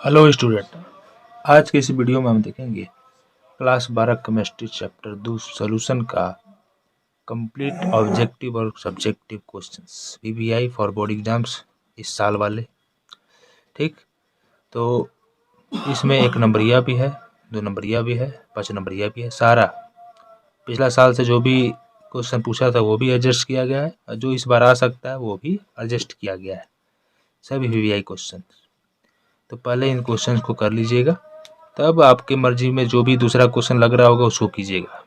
Hello student, आज के इस वीडियो में हम देखेंगे क्लास 12 केमिस्ट्री चैप्टर 2 सॉल्यूशन का कंप्लीट ऑब्जेक्टिव और subjective questions PBI for board exams इस साल वाले। ठीक, तो इसमें 1 नंबरिया भी है, 2 नंबरिया भी है, 5 नंबरिया भी है। सारा पिछला साल से जो भी क्वेश्चन पूछा था वो भी एडजस्ट किया गया है और जो इस बार आ सकता है वो भी एडजस्ट किया गया है, सभी पीबीआई क्वेश्चन। तो पहले इन क्वेश्चंस को कर लीजिएगा, तब आपकी मर्जी में जो भी दूसरा क्वेश्चन लग रहा होगा उसको कीजिएगा।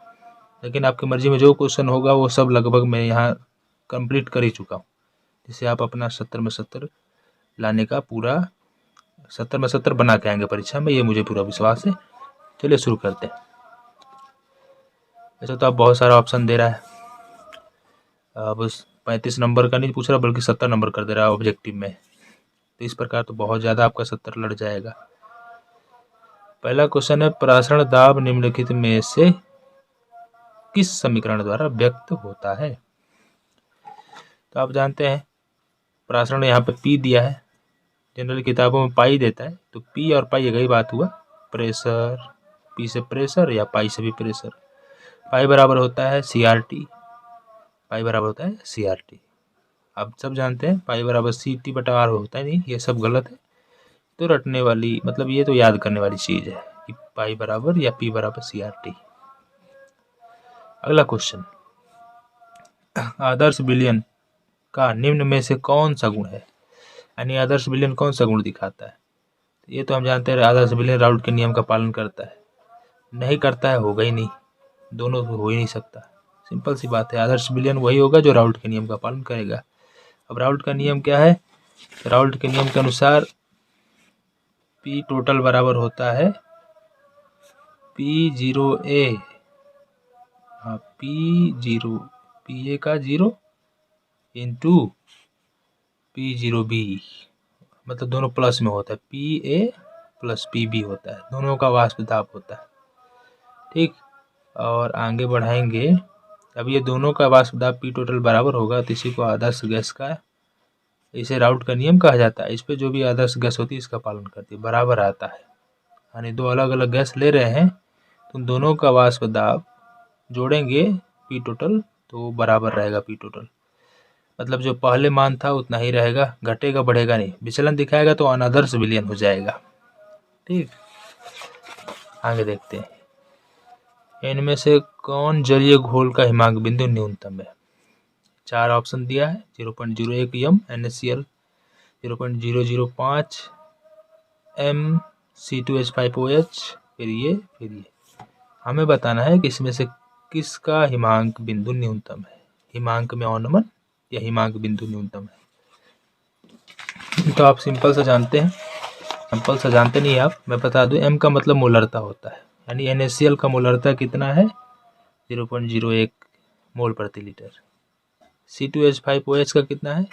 लेकिन आपकी मर्जी में जो क्वेश्चन होगा वो सब लगभग मैं यहाँ कंप्लीट कर ही चुका हूँ, जिससे आप अपना 70 में 70 लाने का पूरा 70 में 70 बना के आएंगे परीक्षा में, ये मुझे पूरा विश्वास है। चलिए शुरू करते हैं। ऐसा तो आप बहुत सारा ऑप्शन दे रहा है, अब 35 नंबर का नहीं पूछ रहा बल्कि 70 नंबर कर दे रहा है ऑब्जेक्टिव में, तो इस प्रकार तो बहुत ज़्यादा आपका 70 लड़ जाएगा। पहला क्वेश्चन है, परासरण दाब निम्नलिखित में से किस समीकरण द्वारा व्यक्त होता है। तो आप जानते हैं परासरण यहाँ पे पी दिया है, जनरल किताबों में पाई देता है, तो पी और पाई एक ही बात हुआ। प्रेशर, पी से प्रेशर या पाई से भी प्रेशर। पाई बराबर होता है CRT, पाई बराबर होता है CRT। आप सब जानते हैं पाई बराबर CT बटा R होता है, नहीं ये सब गलत है। तो रटने वाली मतलब ये तो याद करने वाली चीज़ है कि पाई बराबर या पी बराबर CRT। अगला क्वेश्चन, आदर्श विलयन का निम्न में से कौन सा गुण है, यानी आदर्श विलयन कौन सा गुण दिखाता है। ये तो हम जानते हैं आदर्श विलयन राउल्ट के नियम का पालन करता है, नहीं करता है होगा ही नहीं, दोनों तो हो ही नहीं सकता। सिंपल सी बात है, आदर्श विलयन वही होगा जो राउल्ट के नियम का पालन करेगा। अब राउल्ट का नियम क्या है, राउल्ट के नियम के अनुसार पी टोटल बराबर होता है P0A, हाँ P0, PA का 0 इंटू P0B, मतलब दोनों प्लस में होता है, PA प्लस PB होता है, दोनों का वाष्प दाब होता है। ठीक, और आगे बढ़ाएंगे, अब ये दोनों का वाष्प दाब P टोटल बराबर होगा तो इसी को आदर्श गैस का, इसे राउल्ट का नियम कहा जाता है। इस पे जो भी आदर्श गैस होती है इसका पालन करती है, बराबर आता है। यानी दो अलग अलग गैस ले रहे हैं तो दोनों का वाष्प दाब जोड़ेंगे P टोटल तो बराबर रहेगा P टोटल, मतलब जो पहले मान था उतना ही रहेगा, घटेगा बढ़ेगा नहीं। विचलन दिखाएगा तो अनादर्श विलयन हो जाएगा। ठीक, आगे देखते हैं, इनमें से कौन जलीय घोल का हिमांक बिंदु न्यूनतम है। 4 ऑप्शन दिया है, 0.01 m NaCl, 0.005 m C2H5OH, फिर ये हमें बताना है कि इसमें से किसका हिमांक बिंदु न्यूनतम है। हिमांक में अवनमन या हिमांक बिंदु न्यूनतम है, तो आप सिंपल से जानते हैं, सिंपल से जानते नहीं आप, मैं बता दूं, m का मतलब मोलरता होता है, यानी NaCl का मोलरता कितना है 0.01 मोल प्रति लीटर। C2H5OH का कितना है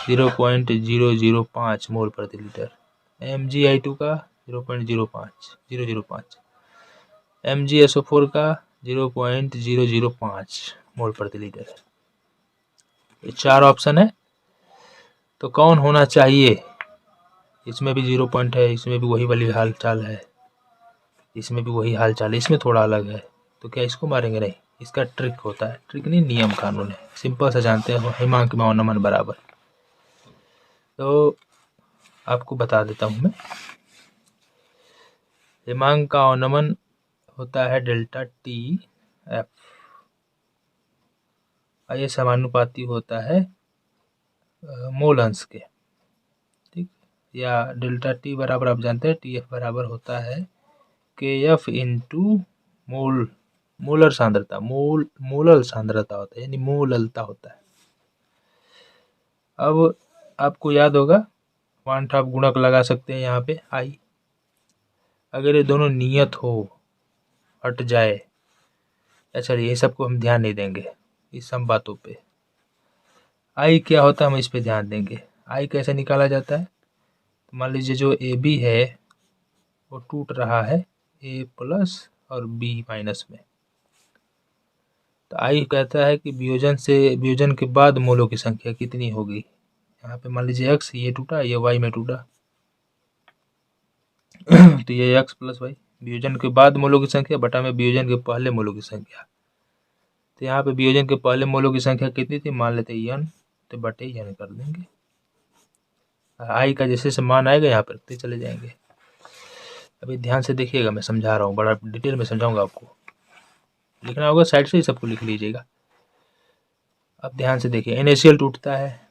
0.005 मोल प्रति लीटर। MgI2 का 0.005 MgSO4 का 0.005 मोल प्रति लीटर। ये 4 ऑप्शन है, तो कौन होना चाहिए। इसमें भी 0 पॉइंट है, इसमें भी वही वाली हाल चाल है, इसमें भी वही हाल चाल है, इसमें थोड़ा अलग है, तो क्या इसको मारेंगे, नहीं, इसका ट्रिक होता है, ट्रिक नहीं नियम कानून है, सिंपल से जानते हैं, हिमांक में अवनमन बराबर। तो आपको बता देता हूँ मैं, हिमांक का अवनमन होता है डेल्टा TF, ये समानुपाती होता है मोल अंश के। ठीक, या डेल्टा T बराबर आप जानते हैं TF बराबर होता है KF इंटू मोल, मोलर सांद्रता, मोलल सांद्रता होता है, यानी मोललता होता है। अब आपको याद होगा क्वांट आप गुणक लगा सकते हैं यहाँ पे आई, अगर ये दोनों नियत हो, हट जाए, अच्छा ये सबको हम ध्यान नहीं देंगे इस सब बातों पे। आई क्या होता है हम इस पे ध्यान देंगे। आई कैसे निकाला जाता है, तो मान लीजिए जो AB है वो टूट रहा है A प्लस और B माइनस में, तो आई कहता है कि वियोजन के बाद मोलों की संख्या कितनी होगी। यहाँ पे मान लीजिए X ये टूटा, ये Y में टूटा, तो ये x प्लस वाई वियोजन के बाद मोलों की संख्या बटा में वियोजन के पहले मोलों की संख्या। तो यहाँ पे वियोजन के पहले मोलों की संख्या कितनी थी, मान लेते n, तो बटे n कर देंगे। आई का जैसे से मान आएगा यहाँ पर रखते चले जाएंगे। अभी ध्यान से देखिएगा, मैं समझा रहा हूँ, बड़ा डिटेल में समझाऊंगा आपको। लिखना होगा साइड से ही सबको लिख लीजिएगा। अब ध्यान से देखिए, NaCl टूटता है,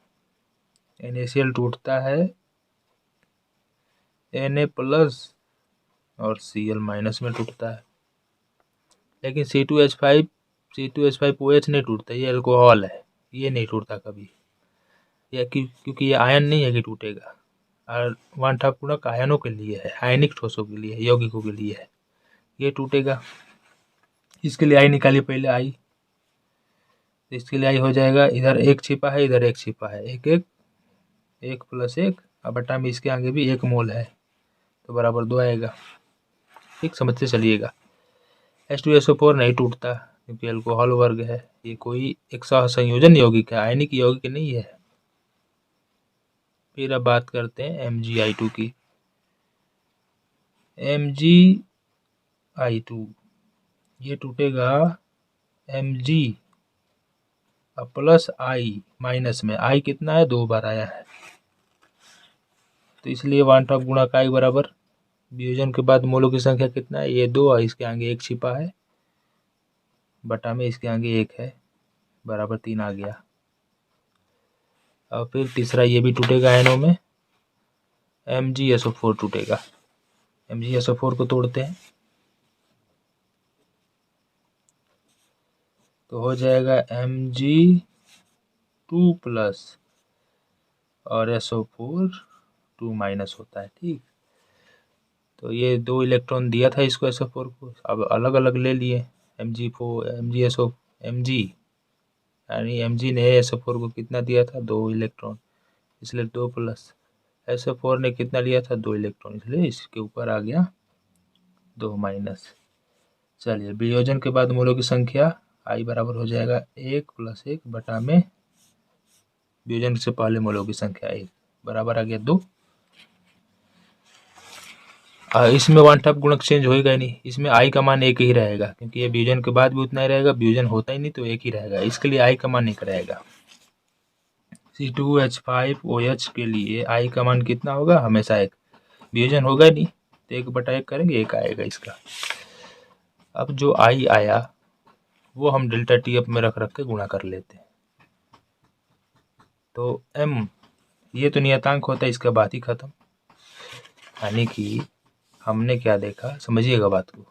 NaCl टूटता है Na प्लस और Cl माइनस में टूटता है। लेकिन C2H5OH नहीं टूटता, ये अल्कोहल है, ये नहीं टूटता कभी। यह क्योंकि ये आयन नहीं है कि टूटेगा। और वन ठप गुणक आयनों के लिए है, आयनिक ठोसों के लिए, यौगिकों के लिए है, ये टूटेगा। इसके लिए आई निकालिए पहले, आई, इसके लिए आई हो जाएगा, इधर एक छिपा है, इधर एक छिपा है, एक प्लस एक, अब बटा में इसके आगे भी 1 मोल है, तो बराबर 2 आएगा। ठीक, समझते चलिएगा। H2SO4 नहीं टूटता क्योंकि अल्कोहल वर्ग है, ये कोई एक सहसंयोजन यौगिक है, आयनिक यौगिक नहीं है। फिर अब बात करते हैं MgI2 की। MgI2 ये टूटेगा Mg प्लस I माइनस में, I कितना है, 2 बार आया है, तो इसलिए वन टॉप गुणक I बराबर वियोजन के बाद मोलों की संख्या कितना है, ये 2, इसके आगे 1 छिपा है, बटा में इसके आगे 1 है, बराबर 3 आ गया। और फिर तीसरा ये भी टूटेगा आयनों में, MgSO4 टूटेगा। MgSO4 को तोड़ते हैं तो हो जाएगा Mg2 प्लस और SO4 2 माइनस होता है। ठीक, तो ये 2 इलेक्ट्रॉन दिया था इसको SO4 को, अब अलग अलग ले लिए, Mg यानी Mg ने SO4 को कितना दिया था, 2 इलेक्ट्रॉन, इसलिए 2 प्लस, SO4 ने कितना लिया था, 2 इलेक्ट्रॉन, इसलिए इसके ऊपर आ गया 2 माइनस। चलिए, वियोजन के बाद मोलों की संख्या I बराबर हो जाएगा 1 प्लस 1 बटा में वियोजन से पहले मोलों की संख्या 1, बराबर आ गया 2। इसमें वन टॉप गुणक चेंज होएगा ही नहीं, इसमें I का मान 1 ही रहेगा, क्योंकि ये वियोजन के बाद भी उतना ही रहेगा, वियोजन होता ही नहीं तो 1 ही रहेगा, इसके लिए I का मान 1 रहेगा। C2H5OH के लिए I का मान कितना होगा, हमेशा 1, वियोजन होगा ही नहीं तो 1 बटा 1 करेंगे, 1 आएगा इसका। अब जो I आया वो हम डेल्टा TF में रख के गुणा कर लेते हैं, तो M ये तो नियतांक होता है, इसका बात ही खत्म। यानी कि हमने क्या देखा, समझिएगा बात को,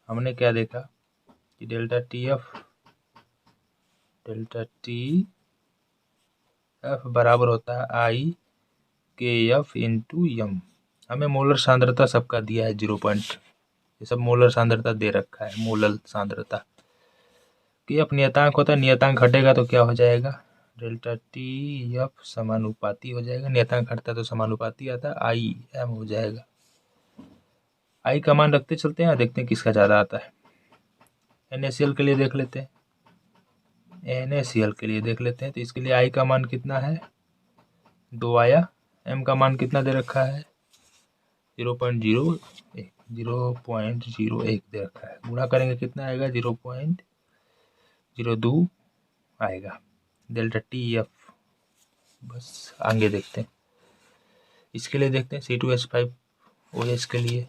हमने क्या देखा कि डेल्टा TF बराबर होता है IKF इंटू M। हमें मोलर सांद्रता सबका दिया है 0. ये सब मोलर सांद्रता दे रखा है, मोलर सांद्रता। KF नियतांक होता है, नियतांक घटेगा तो क्या हो जाएगा, डेल्टा TF समानुपाती हो जाएगा, नियतांक घटता तो समानुपाती आता है, IM हो जाएगा। I का मान रखते चलते हैं, देखते हैं किसका ज़्यादा आता है। NaCl के लिए देख लेते हैं, NaCl के लिए देख लेते हैं, तो इसके लिए I का मान कितना है, 2 आया। M का मान कितना दे रखा है, 0.01 दे रखा है, गुणा करेंगे कितना आएगा, 0.02 आएगा डेल्टा TF। बस आगे देखते हैं, इसके लिए देखते हैं C2H5OH के लिए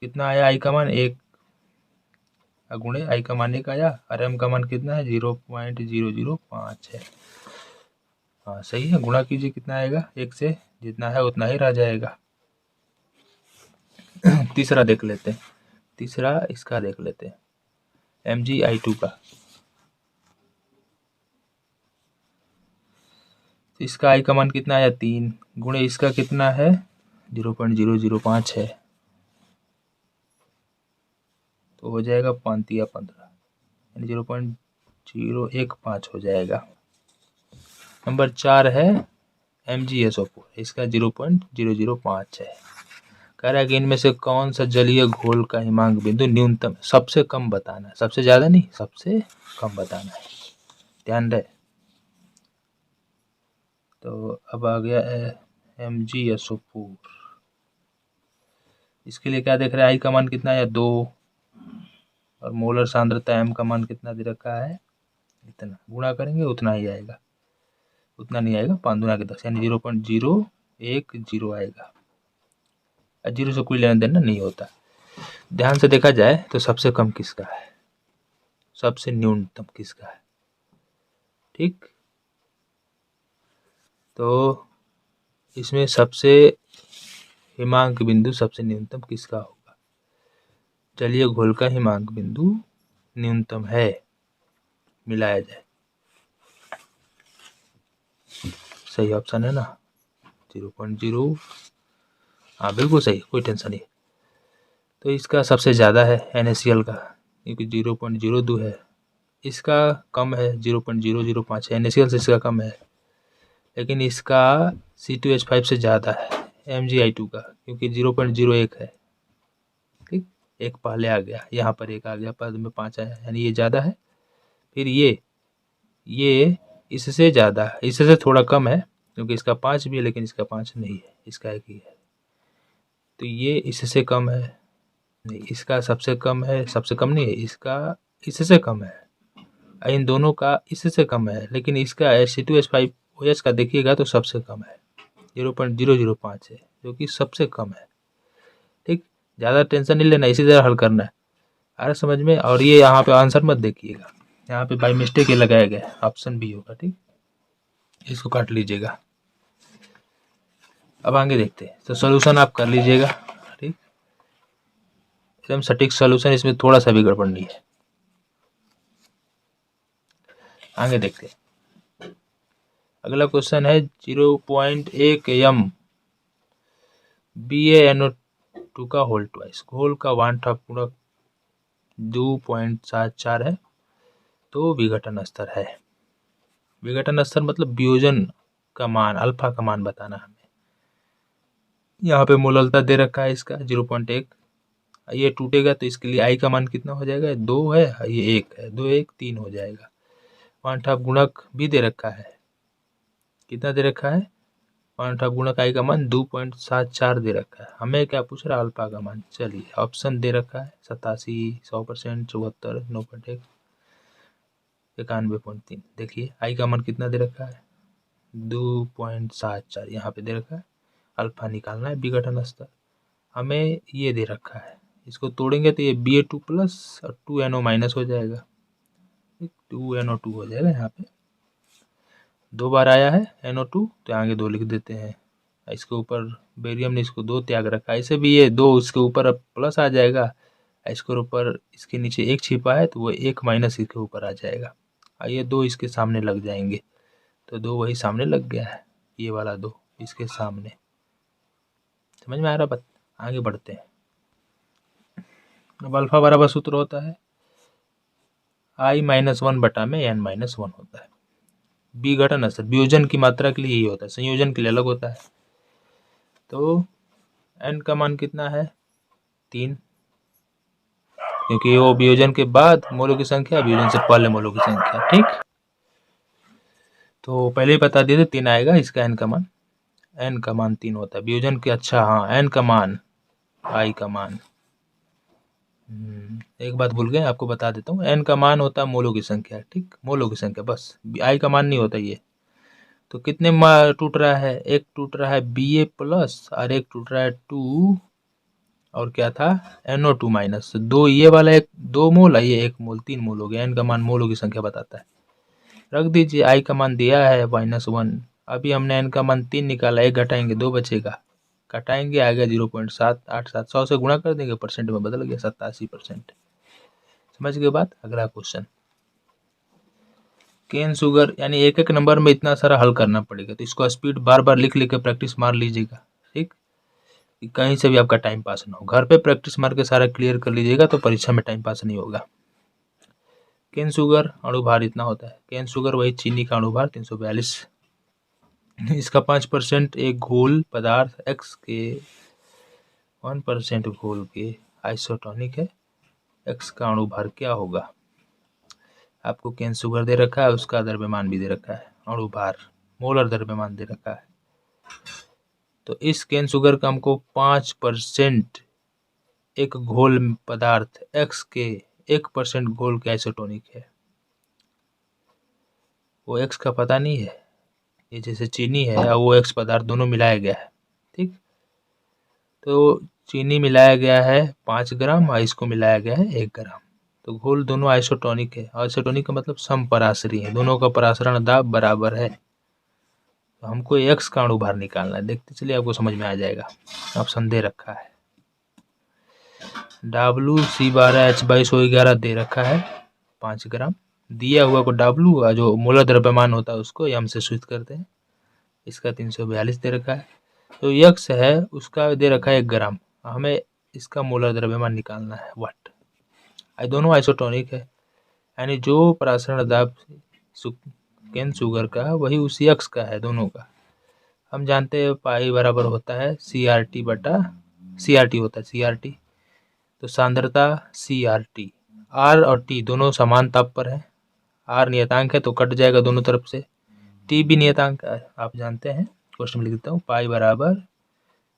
कितना आया, I का मान 1 गुणे I का मान 1 आया, और M का मान कितना है, 0.005 है। हाँ सही है, गुणा कीजिए, कितना आएगा, 1 से जितना है उतना ही रह जाएगा। तीसरा देख लेते हैं, तीसरा इसका देख लेते हैं, MgI2 का। इसका I का मान कितना आया, 3 गुणे इसका कितना है, 0.005 है, तो हो जाएगा 5 या 15, यानी 0.015 हो जाएगा। नंबर 4 है MgSO4, इसका 0.005 है। कह रहा है कि इनमें से कौन सा जलीय घोल का हिमांक बिंदु न्यूनतम, सबसे कम बताना है, सबसे ज़्यादा नहीं, सबसे कम बताना है, ध्यान रहे। तो अब आ गया MgSO4। इसके लिए क्या देख रहे हैं, आई का मान कितना है 2 और मोलर सांद्रता m का मान कितना दे रखा है इतना, गुणा करेंगे उतना ही आएगा, उतना नहीं आएगा, 5 दूना के 10 यानी 0.010 आएगा। 0 से कोई लेना देना नहीं होता। ध्यान से देखा जाए तो सबसे कम किसका है, सबसे न्यूनतम किसका है, ठीक। तो इसमें सबसे हिमांक बिंदु सबसे न्यूनतम किसका होगा, चलिए घोल का हिमांक बिंदु न्यूनतम है, मिलाया जाए, सही ऑप्शन है ना 0.0, हाँ बिल्कुल सही, कोई टेंशन नहीं। तो इसका सबसे ज़्यादा है NaCl का, क्योंकि 0.02 है, इसका कम है 0.005 है, NaCl से इसका कम है, लेकिन इसका C2H5 से ज़्यादा है MgI2 का, क्योंकि 0.01 है, ठीक। एक पहले आ गया, यहाँ पर एक आ गया, पद में 5 आया, यानी ये ज़्यादा है। फिर ये इससे ज़्यादा है, इससे थोड़ा कम है, क्योंकि इसका 5 भी है लेकिन इसका 5 नहीं है, इसका 1 ही है। तो ये इससे कम है, नहीं इसका सबसे कम है, सबसे कम नहीं है, इसका इससे कम है, इन दोनों का इससे कम है, लेकिन इसका C2H5OH का देखिएगा तो सबसे कम है, 0.005 है, जो कि सबसे कम है, ठीक। ज़्यादा टेंशन नहीं लेना, इसी तरह हल करना है, अरे समझ में। और ये यहाँ पे आंसर मत देखिएगा, यहाँ पे बाई मिस्टेक ये लगाया गया है, ऑप्शन बी होगा, ठीक, इसको काट लीजिएगा। अब आगे देखते हैं, तो सोल्यूशन आप कर लीजिएगा, ठीक, एकदम सटीक सोल्यूशन, इसमें थोड़ा सा भी गड़बड़ नहीं है। आगे देखते हैं, अगला क्वेश्चन है 0.1 m BaNO2 का होल ट्वाइस, घोल का वांठा पूरक 2.74 है, तो विघटन स्तर है, विघटन स्तर मतलब वियोजन का मान, अल्फा का मान बताना हमें। यहाँ पे मोललता दे रखा है इसका 0.1, ये टूटेगा तो इसके लिए आई का मान कितना हो जाएगा, 2 है, ये 1 है, 2 1 3 हो जाएगा। वांठा गुणक भी दे रखा है, कितना दे रखा है, वांठा गुणक आई का मान 2.74 दे रखा है, हमें क्या पूछ रहा है, अल्फा का मान। चलिए ऑप्शन दे रखा है 87, 100%, 74, 9.1, 91.3। देखिए आई का मान कितना दे रखा है 2.74, यहाँ पे दे रखा है, अल्फा निकालना है, विघटन स्तर हमें ये दे रखा है, इसको तोड़ेंगे तो ये Ba2 प्लस और 2NO माइनस हो जाएगा, 2NO2 हो जाएगा, यहाँ पे 2 बार आया है NO2, तो आगे 2 लिख देते हैं, इसके ऊपर बेरियम ने इसको 2 त्याग रखा है, ऐसे भी ये 2 इसके ऊपर अब प्लस आ जाएगा, इसके ऊपर इसके नीचे 1 छिपा है तो वो 1 माइनस इसके ऊपर आ जाएगा, ये 2 इसके सामने लग जाएंगे, तो 2 वही सामने लग गया है, ये वाला 2 इसके सामने, समझ में आ रहा बात। आगे बढ़ते हैं, अब अल्फा बराबर सूत्र होता है I-1 बटा में N-1 होता है। विघटन स्तर वियोजन की मात्रा के लिए यही होता है, संयोजन के लिए अलग होता है। तो N का मान कितना है 3, क्योंकि वो वियोजन के बाद मोलों की संख्या, वियोजन से पहले मोलों की संख्या, ठीक। तो पहले ही बता दिए थे 3 आएगा इसका, N का मान 3 होता है वियोजन के। अच्छा हाँ, N का मान, I का मान, एक बात भूल गए, आपको बता देता हूँ, N का मान होता है मोलों की संख्या, ठीक, मोलों की संख्या बस, I का मान नहीं होता ये। तो कितने टूट रहा है, एक टूट रहा है Ba प्लस और एक टूट रहा है 2, और क्या था NO2 माइनस, 2 ये वाला, एक 2 मोल, ये 1 मोल, 3 मोल हो गया। N का मान मोलों की संख्या बताता है, रख दीजिए। I का मान दिया है -1, अभी हमने N का मान 3 निकाला, 1 घटाएंगे 2 बचेगा, घटाएंगे आएगा 0.787, 100 से गुणा कर देंगे, परसेंट में बदल गया 87%। समझ गए बात। अगला क्वेश्चन, केन शुगर, यानी एक एक नंबर में इतना सारा हल करना पड़ेगा, तो इसको स्पीड बार बार लिख लिख के प्रैक्टिस मार लीजिएगा, ठीक, कहीं से भी आपका टाइम पास ना हो, घर पे प्रैक्टिस मार के सारा क्लियर कर लीजिएगा, तो परीक्षा में टाइम पास नहीं होगा। केन शुगर अणुभार इतना होता है, केन शुगर वही चीनी का अणुभार 342, इसका 5% एक घोल पदार्थ X के 1% घोल के आइसोटोनिक है, X का अणुभार क्या होगा। आपको केन शुगर दे रखा है, उसका द्रव्यमान भी दे रखा है, अणुभार मोलर द्रव्यमान दे रखा है। तो इस केन शुगर का हमको 5% एक घोल पदार्थ X के 1% घोल के आइसोटोनिक है, वो X का पता नहीं है। ये जैसे चीनी है और वो X पदार्थ दोनों मिलाया गया है, ठीक। तो चीनी मिलाया गया है 5 ग्राम और इसको मिलाया गया है 1 ग्राम। तो घोल दोनों आइसोटोनिक है। आइसोटोनिक का मतलब समपराशरी है, दोनों का परासरण दाब बराबर है। तो हमको X का अणु भार निकालना है। देखते चलिए, आपको समझ में आ जाएगा। ऑप्शन दे रखा है WC12H22O11 दे रखा है 5 ग्राम। दिया हुआ को W जो मोलर द्रव्यमान होता है उसको M से सूचित करते हैं। इसका 342 दे रखा है। तो X है उसका दे रखा है 1 ग्राम। हमें इसका मोलर द्रव्यमान निकालना है वाट। दोनों आइसोटोनिक है, यानी जो परासरण दाब केन शुगर का है वही उसी X का है दोनों का। हम जानते हैं पाई बराबर होता है CRT बटा CRT होता है CRT। तो सांद्रता CRT, R और T दोनों समान ताप पर है। R नियतांक है तो कट जाएगा दोनों तरफ से। T भी नियतांक आप जानते हैं, क्वेश्चन में लिख देता हूँ, पाई बराबर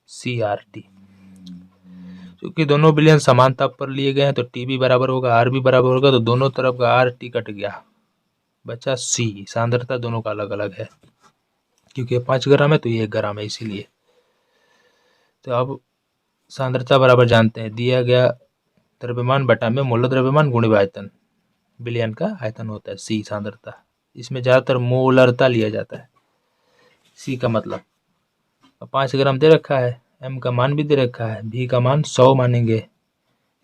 CRT। क्योंकि दोनों विलयन समान ताप पर लिए गए हैं तो T भी बराबर होगा, R भी बराबर होगा। तो दोनों तरफ का RT कट गया, बचा C। सांद्रता दोनों का अलग अलग है, क्योंकि 5 ग्राम है तो ये 1 ग्राम है इसीलिए। तो अब सांद्रता बराबर जानते हैं, दिया गया द्रव्यमान बटा में मोलर द्रव्यमान गुणित आयतन। विलयन का आयतन होता है C सांद्रता। इसमें ज़्यादातर मोलरता लिया जाता है। C का मतलब 5 ग्राम दे रखा है, M का मान भी दे रखा है, V का मान 100 मानेंगे,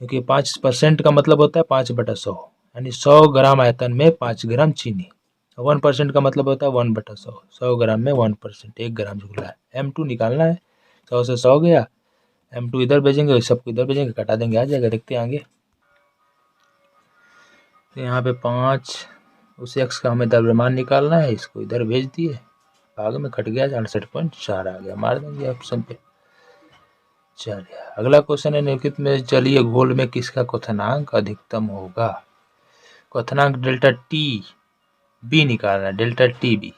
क्योंकि 5% का मतलब होता है 5/100, यानी 100 ग्राम आयतन में 5 ग्राम चीनी। 1% का मतलब होता है 1/100, 100 ग्राम में 1%, 1 ग्राम जुगला है। M2 निकालना है, 100 से 100 गया, M2 इधर भेजेंगे, सबको इधर भेजेंगे, कटा देंगे, आ जाएगा। देखते हैं आगे। तो यहाँ पे 5 उस X का हमें द्रव्यमान निकालना है, इसको इधर भेज दिए, भाग में कट गया, 68.4 आ गया, मार देंगे ऑप्शन पे। चलिए अगला क्वेश्चन है, निम्नलिखित में चलिए घोल में किसका क्वथनांक अधिकतम होगा। क्वथनांक डेल्टा टी बी निकालना है, डेल्टा टी बी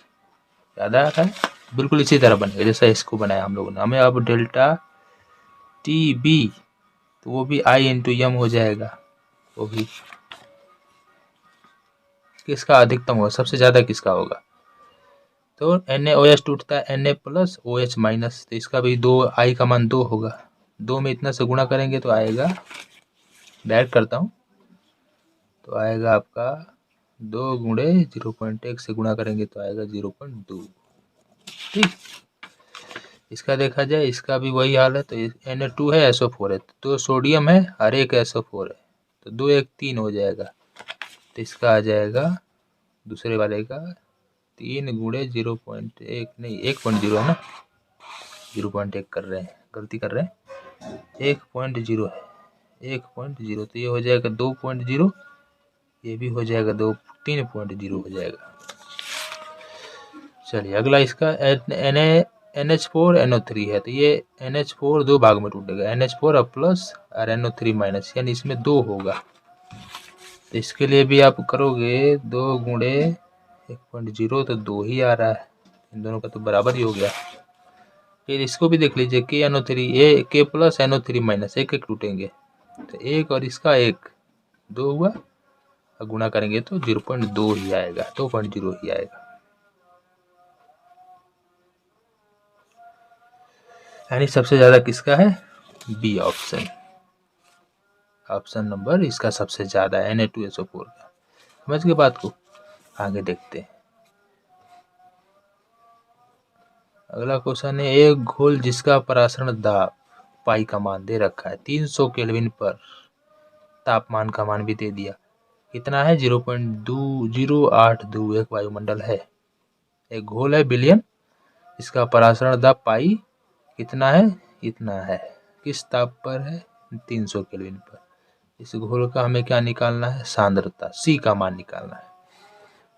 याद आ रहा है, बिल्कुल इसी तरह बनेगा जैसा इसको बनाया हम लोगों ने। हमें अब डेल्टा टी बी, तो वो भी I इंटू एम हो जाएगा, वो भी किसका अधिकतम होगा, सबसे ज़्यादा किसका होगा। तो NaOH टूटता है Na प्लस OH माइनस, तो इसका भी 2, I का मान 2 होगा। 2 में इतना से गुणा करेंगे तो आएगा, डायरेक्ट करता हूँ, तो आएगा आपका 2 गुणे 0.1 से गुणा करेंगे तो आएगा 0.2। ठीक, इसका देखा जाए, इसका भी वही हाल है। तो Na2 है, SO4 है, तो 2 सोडियम है और 1 SO4 है, तो 2 1 3 हो जाएगा। तो इसका आ जाएगा दूसरे वाले का 3 गुणे 0.1 नहीं 1.0 है ना, 0.1 कर रहे हैं, गलती कर रहे हैं, 1.0 है, 1.0, तो ये हो जाएगा 2.0, ये भी हो जाएगा 3.0 हो जाएगा। चलिए अगला इसका NH4 NO3 है, तो ये NH4 2 भाग में टूटेगा, NH4 अब प्लस और NO3 माइनस, यानी इसमें 2 होगा। तो इसके लिए भी आप करोगे 2 गुणे 1.0, तो 2 ही आ रहा है, इन दोनों का तो बराबर ही हो गया। फिर इसको भी देख लीजिए, KNO3 K plus NO3 minus, एक एक टूटेंगे, तो 1 और इसका 1, 2 हुआ, और गुणा करेंगे तो 0.2 ही आएगा, 2.0 ही आएगा। यानी सबसे ज़्यादा किसका है, बी ऑप्शन, ऑप्शन नंबर इसका सबसे ज़्यादा है, Na2SO4 का। समझ गए बात को, आगे देखते हैं। अगला क्वेश्चन है, एक घोल जिसका परासरण दाब पाई का मान दे रखा है 300 केल्विन पर, तापमान का मान भी दे दिया, कितना है 0.2082 एक वायुमंडल है। एक घोल है विलयन, इसका परासरण दाब पाई कितना है, इतना है, किस ताप पर है, 300 केल्विन पर। इस घोल का हमें क्या निकालना है, सांद्रता C का मान निकालना है।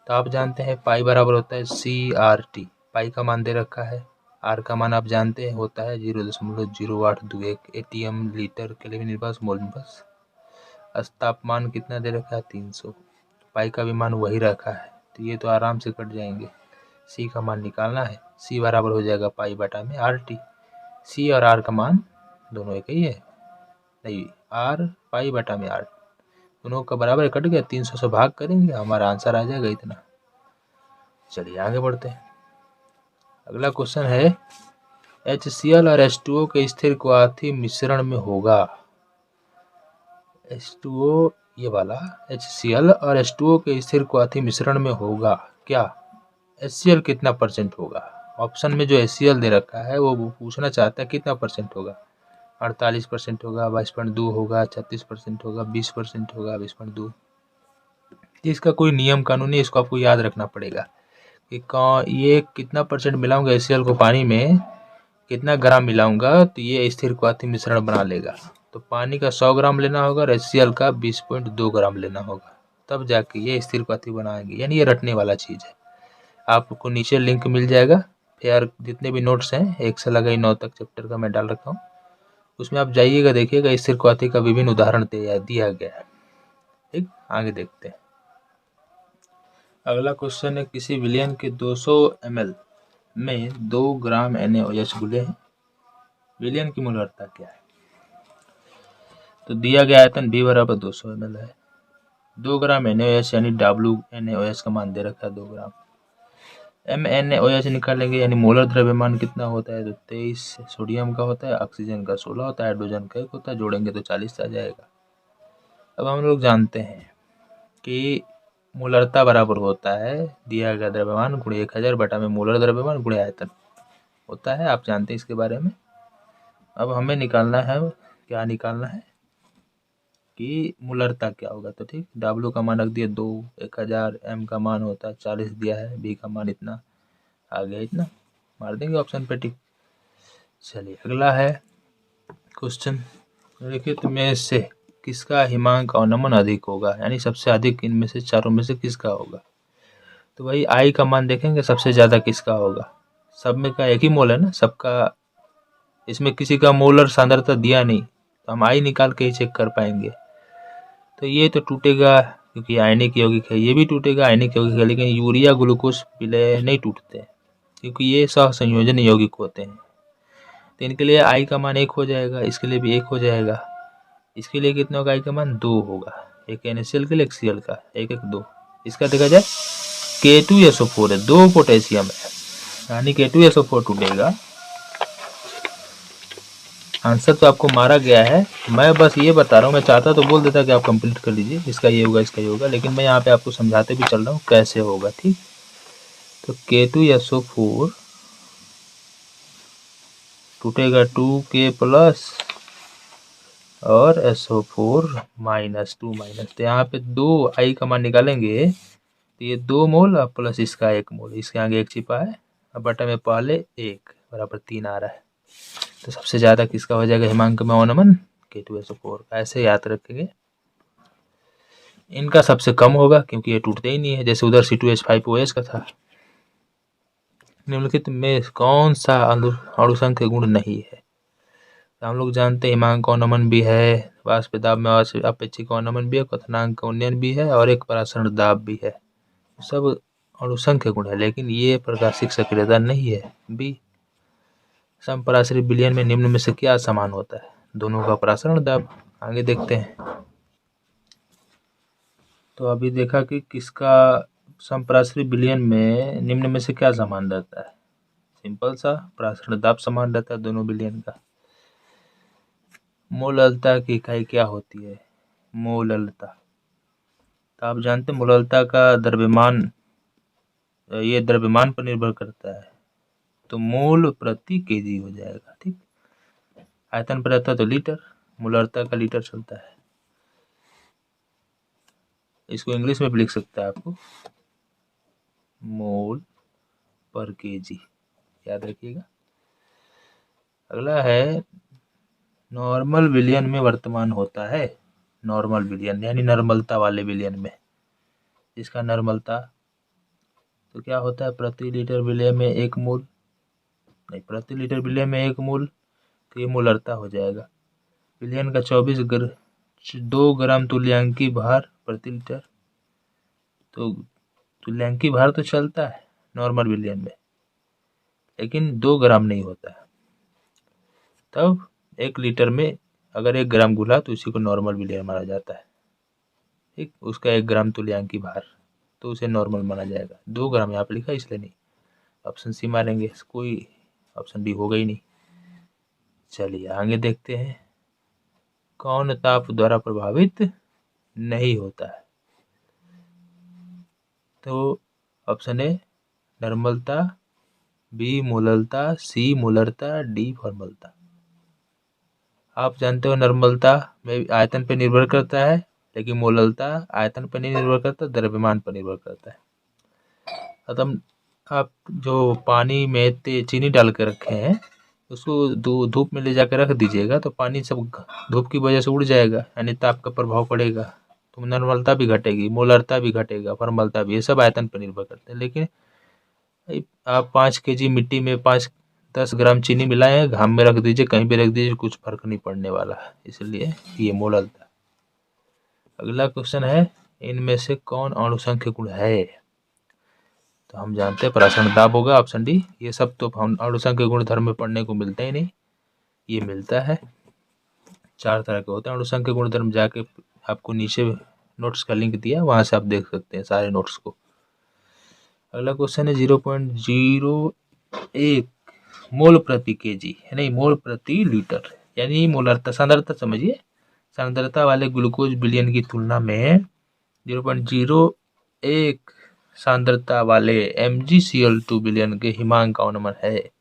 तो आप जानते हैं पाई बराबर होता है CRT, पाई का मान दे रखा है, R का मान आप जानते हैं होता है 0.0821 ATM litre kelvin inverse mole inverse. तापमान कितना दे रखा है 300, पाई का भी मान वही रखा है, तो ये तो आराम से कट जाएंगे, सी का मान निकालना है। सी बराबर हो जाएगा पाई बटा में आर टी। सी और आर का मान दोनों एक ही है, नहीं आर पाई बटा में आर, दोनों का बराबर कट गया, 300 से भाग करेंगे, हमारा आंसर आ जाएगा इतना। चलिए आगे बढ़ते हैं। अगला क्वेश्चन है HCl और H2O के स्थिर क्वाथी मिश्रण में होगा। H2O ये वाला HCl और H2O के स्थिर क्वाथी मिश्रण में होगा क्या? HCl कितना परसेंट होगा? ऑप्शन में जो HCl दे रखा है वो पूछना चाहता है कितना परसेंट होगा। 48% होगा, 22.2 होगा, 36% होगा, 20% होगा, 20.2। इसका कोई नियम कानून नहीं, इसको आपको याद रखना पड़ेगा कि ये कितना परसेंट मिलाऊंगा HCl को पानी में, कितना ग्राम मिलाऊंगा तो ये स्थिर क्वाथी मिश्रण बना लेगा। तो पानी का 100 ग्राम लेना होगा और HCl का 20.2 ग्राम लेना होगा, तब जाके ये स्थिर क्वाथी बनाएंगे। यानी ये रटने वाला चीज़ है। आपको नीचे लिंक मिल जाएगा, फिर जितने भी नोट्स हैं 1 से लगाई 9 तक चैप्टर का मैं डाल रखा हूँ, उसमें आप जाइएगा, देखिएगा स्थिर क्वाथी का विभिन्न उदाहरण दिया गया है। ठीक, आगे देखते हैं। अगला क्वेश्चन है किसी विलयन के 200 ml में 2 ग्राम NaOH घुले हैं, विलयन की मोलरता क्या है? तो दिया गया आयतन B बराबर 200 ml है, 2 ग्राम NaOH यानी WNaOH का मान दे रखा है 2 ग्राम। MnOH निकालेंगे यानी मोलर द्रव्यमान कितना होता है, तो 23 सोडियम का होता है, ऑक्सीजन का 16 होता है, हाइड्रोजन का 1 होता है, जोड़ेंगे तो 40 आ जाएगा। अब हम लोग जानते हैं कि मोलरता बराबर होता है दिया गया द्रव्यमान गुणे 1000 बटा में मोलर द्रव्यमान गुणे आयतन होता है, आप जानते हैं इसके बारे में। अब हमें निकालना है, क्या निकालना है कि मोलरता क्या होगा। तो ठीक, W का मान रख दिया 2, 1000, M का मान होता है 40 दिया है, B का मान इतना आ गया, इतना मार देंगे ऑप्शन पे टिक। चलिए अगला है क्वेश्चन, देखिए तो में से किसका हिमांक अवनमन अधिक होगा, यानी सबसे अधिक इनमें से चारों में से किसका होगा। तो भाई आई का मान देखेंगे सबसे ज़्यादा किसका होगा, सब में का एक ही मोल है ना सबका, इसमें किसी का मोलर सांद्रता दिया नहीं, तो हम आई निकाल के ही चेक कर पाएंगे। तो ये तो टूटेगा क्योंकि आयनिक यौगिक है, ये भी टूटेगा आयनिक यौगिक है, लेकिन यूरिया ग्लूकोज विलय नहीं टूटते क्योंकि ये सहसंयोजन यौगिक होते हैं। तो इनके लिए आई का मान 1 हो जाएगा, इसके लिए भी 1 हो जाएगा, इसके लिए कितना होगा, आई का मान 2 होगा, एक NaCl के लिए, एक Cl का, 1 1 2। इसका देखा जाए K2SO4 है, 2 पोटेशियम है, यानी K2SO4 टूटेगा। आंसर तो आपको मारा गया है, मैं बस ये बता रहा हूँ, मैं चाहता तो बोल देता कि आप कंप्लीट कर लीजिए, इसका ये होगा इसका ये होगा, लेकिन मैं यहाँ पे आपको समझाते भी चल रहा हूँ कैसे होगा। ठीक, तो K2SO4 टूटेगा 2K प्लस और SO4 माइनस 2 माइनस, तो यहाँ पे 2 आई का मान निकालेंगे तो ये 2 मोल और प्लस इसका 1 मोल, इसके आगे 1 छिपा है, अब बटा में पहले 1 बराबर 3 आ रहा है। तो सबसे ज़्यादा किसका हो जाएगा हिमांक में अवनमन, K2SO4 का। ऐसे याद रखेंगे, इनका सबसे कम होगा क्योंकि ये टूटते ही नहीं है, जैसे उधर C2H5OH का था। निम्नलिखित में कौन सा अणुसंख्य गुण नहीं है। तो हम लोग जानते हैं हिमांक अवनमन भी है, वाष्प दाब में अपेक्षिक अवनमन भी है, क्वथनांक उन्नयन भी है और एक परासरण दाब भी है, सब अणुसंख्य गुण है, लेकिन ये प्रकाशिक सक्रियता नहीं है। बी, समपराश्रयी विलयन में निम्न में से क्या समान होता है, दोनों का परासरण दाब। आगे देखते हैं, तो अभी देखा कि किसका समपराश्रयी विलयन में निम्न में से क्या समान रहता है, सिंपल सा परासरण दाब समान रहता है दोनों विलयन का। मोललता की इकाई क्या होती है, मोललता, तो आप जानते हैं मोललता का द्रव्यमान, ये द्रव्यमान पर निर्भर करता है, तो मोल प्रति केजी हो जाएगा। ठीक, आयतन पर रहता तो लीटर, मोलरता का लीटर चलता है, इसको इंग्लिश में भी लिख सकता है आपको, मोल पर केजी, याद रखिएगा। अगला है नॉर्मल विलयन में वर्तमान होता है, नॉर्मल विलयन यानी नॉर्मलता वाले विलयन में, इसका नॉर्मलता तो क्या होता है, प्रति लीटर विलय में 1 मोल, नहीं प्रति लीटर विलय में 1 मोल, तो ये मोलरता हो जाएगा। विलयन का 2 ग्राम तुल्यांकी भार प्रति लीटर, तो तुल्यांकी भार तो चलता है, नॉर्मल बिलियन में, लेकिन 2 ग्राम नहीं होता है। तब 1 लीटर में अगर 1 ग्राम घुला तो उसी को नॉर्मल बिलियन माना जाता है। ठीक, उसका 1 ग्राम तुल्यांकी भार, तो उसे नॉर्मल माना जाएगा। 2 ग्राम यहाँ पे लिखा इसलिए नहीं। ऑप्शन सी मारेंगे, कोई ऑप्शन डी होगा ही नहीं। चलिए आगे देखते हैं, कौन ताप द्वारा प्रभावित नहीं होता है? तो ऑप्शन ए नर्मलता, बी मोललता, सी मोलरता, डी फॉर्मलता। आप जानते हो नर्मलता में आयतन पर निर्भर करता है, लेकिन मोललता आयतन पर नहीं निर्भर करता, द्रव्यमान पर निर्भर करता है। मतलब आप जो पानी में चीनी डाल के रखे हैं उसको धूप में ले जाकर रख दीजिएगा तो पानी सब धूप की वजह से उड़ जाएगा, यानी ताप का प्रभाव पड़ेगा, तो नर्मलता भी घटेगी, मोलरता भी घटेगा, फॉर्मलता भी, ये सब आयतन पर निर्भर करते हैं। लेकिन आप 5 kg मिट्टी में 5-10 ग्राम चीनी मिलाए हैं, घाम में रख दीजिए, कहीं भी रख दीजिए, कुछ फर्क नहीं पड़ने वाला है, इसलिए ये मोलरता। अगला क्वेश्चन है, इनमें से कौन अणुसंख्य गुण है? तो हम जानते हैं परासरण दाब होगा, ऑप्शन डी। ये सब तो हम अणुसंख्य गुणधर्म में पढ़ने को मिलता ही नहीं, ये मिलता है। 4 तरह के होते हैं अणुसंख्य गुणधर्म, जाके आपको नीचे नोट्स का लिंक दिया, वहां से आप देख सकते हैं सारे नोट्स को। अगला क्वेश्चन है 0.01 मोल प्रति केजी, नहीं मोल प्रति लीटर, यानी मोलरता सांद्रता समझिए, सांद्रता वाले ग्लूकोज विलयन की तुलना में 0.01 सांद्रता वाले MgCl2 विलयन के हिमांक का अनुमान है।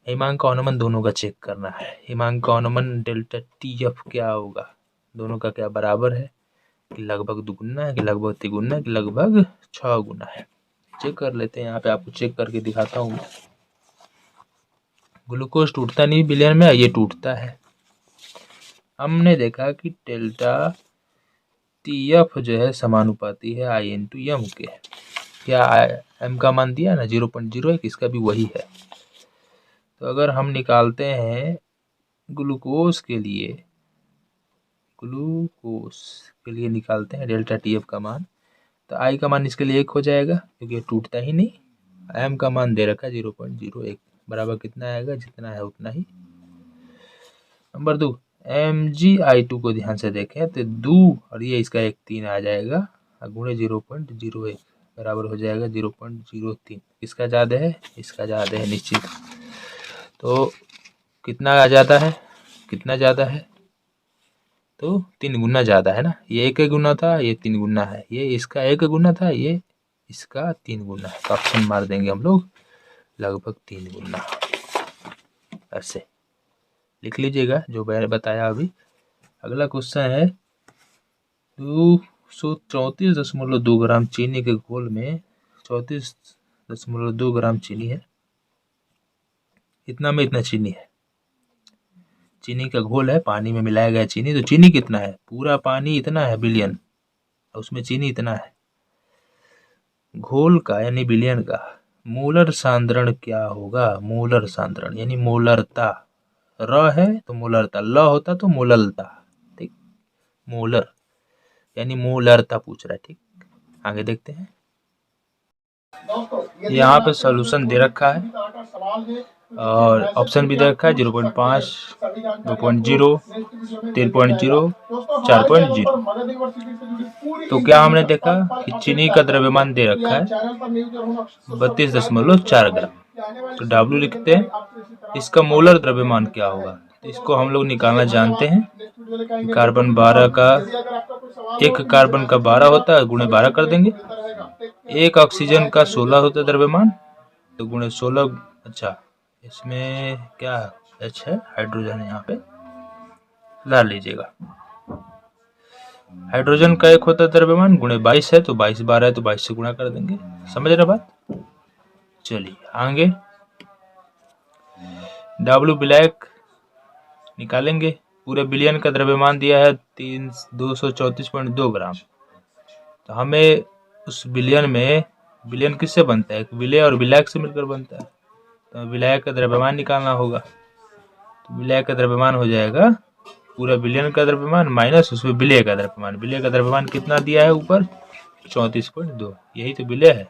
हिमांक का अनुमान दोनों का चेक करना है। हिमांक का अनुमान डेल्टा TF क्या होगा, दोनों का क्या बराबर है, कि लगभग दुगुना है, कि लगभग तिगुना है, कि लगभग 6 गुना है। चेक कर लेते हैं, यहाँ पे आपको चेक करके दिखाता हूँ। ग्लूकोज टूटता नहीं विलयन में, ये टूटता है। हमने देखा कि डेल्टा TF जो है समानुपाती है I/M के। क्या M का मान दिया ना 0.01, इसका भी वही है। तो अगर हम निकालते हैं ग्लूकोज के लिए निकालते हैं डेल्टा TF का मान, तो I का मान इसके लिए 1 हो जाएगा, क्योंकि ये टूटता ही नहीं। M का मान दे रखा है 0.01, बराबर कितना आएगा, जितना है उतना ही। नंबर 2, MgI2 को ध्यान से देखें तो 2 और ये इसका 1 3 आ जाएगा, गुणे 0.01 बराबर हो जाएगा 0.03। इसका ज़्यादा है, इसका ज़्यादा है निश्चित। तो कितना आ जाता है, कितना ज़्यादा है, तो 3 गुना ज़्यादा है ना। ये 1 गुना था, ये 3 गुना है, ये इसका 1 गुना था, ये इसका 3 गुना है। तो ऑप्शन मार देंगे हम लोग, लगभग 3 गुना। ऐसे लिख लीजिएगा जो मैंने बताया अभी। अगला क्वेश्चन है 234.2 ग्राम चीनी के घोल में 34.2 ग्राम चीनी है, इतना में इतना चीनी है। चीनी का घोल है, पानी में मिलाया गया चीनी, तो चीनी कितना है, पूरा पानी इतना है बिलियन, उसमें चीनी इतना है। घोल का यानी बिलियन का मोलर सांद्रण क्या होगा, मोलर सांद्रण यानी मोलरता। र है तो मोलरता, ल होता तो मोललता। ठीक, मोलर यानी मोलरता पूछ रहा है। ठीक, आगे देखते हैं। यहाँ पे सॉल्यूशन दे रखा है और ऑप्शन भी दे रखा है 0.5, 2.0, 3.0, 4.0। तो क्या हमने देखा कि चीनी का द्रव्यमान दे रखा है 32.4 ग्राम, तो W लिखते हैं। इसका मोलर द्रव्यमान क्या होगा, तो इसको हम लोग निकालना जानते हैं। कार्बन 12 का, एक कार्बन का 12 होता है, गुणे 12 कर देंगे। एक ऑक्सीजन का 16 होता है द्रव्यमान, तो गुणे 16। अच्छा, इसमें क्या H है, हाइड्रोजन यहाँ पे डाल लीजिएगा। हाइड्रोजन का 1 होता है द्रव्यमान, गुणे 22 है, तो 22 12 है, तो 22 से गुणा कर देंगे। समझ रहे बात। चलिए आगे W ब्लैक निकालेंगे। पूरे बिलियन का द्रव्यमान दिया है 234.2 ग्राम, तो हमें उस बिलियन में, बिलियन किससे बनता है, विलय और विलायक से मिलकर बनता है, तो विलायक का द्रव्यमान निकालना होगा। तो विलायक का द्रव्यमान हो जाएगा पूरा बिलियन का द्रव्यमान माइनस उसमें विलय का द्रव्यमान। विलय का द्रव्यमान कितना दिया है ऊपर, 34.2, यही तो विलय है।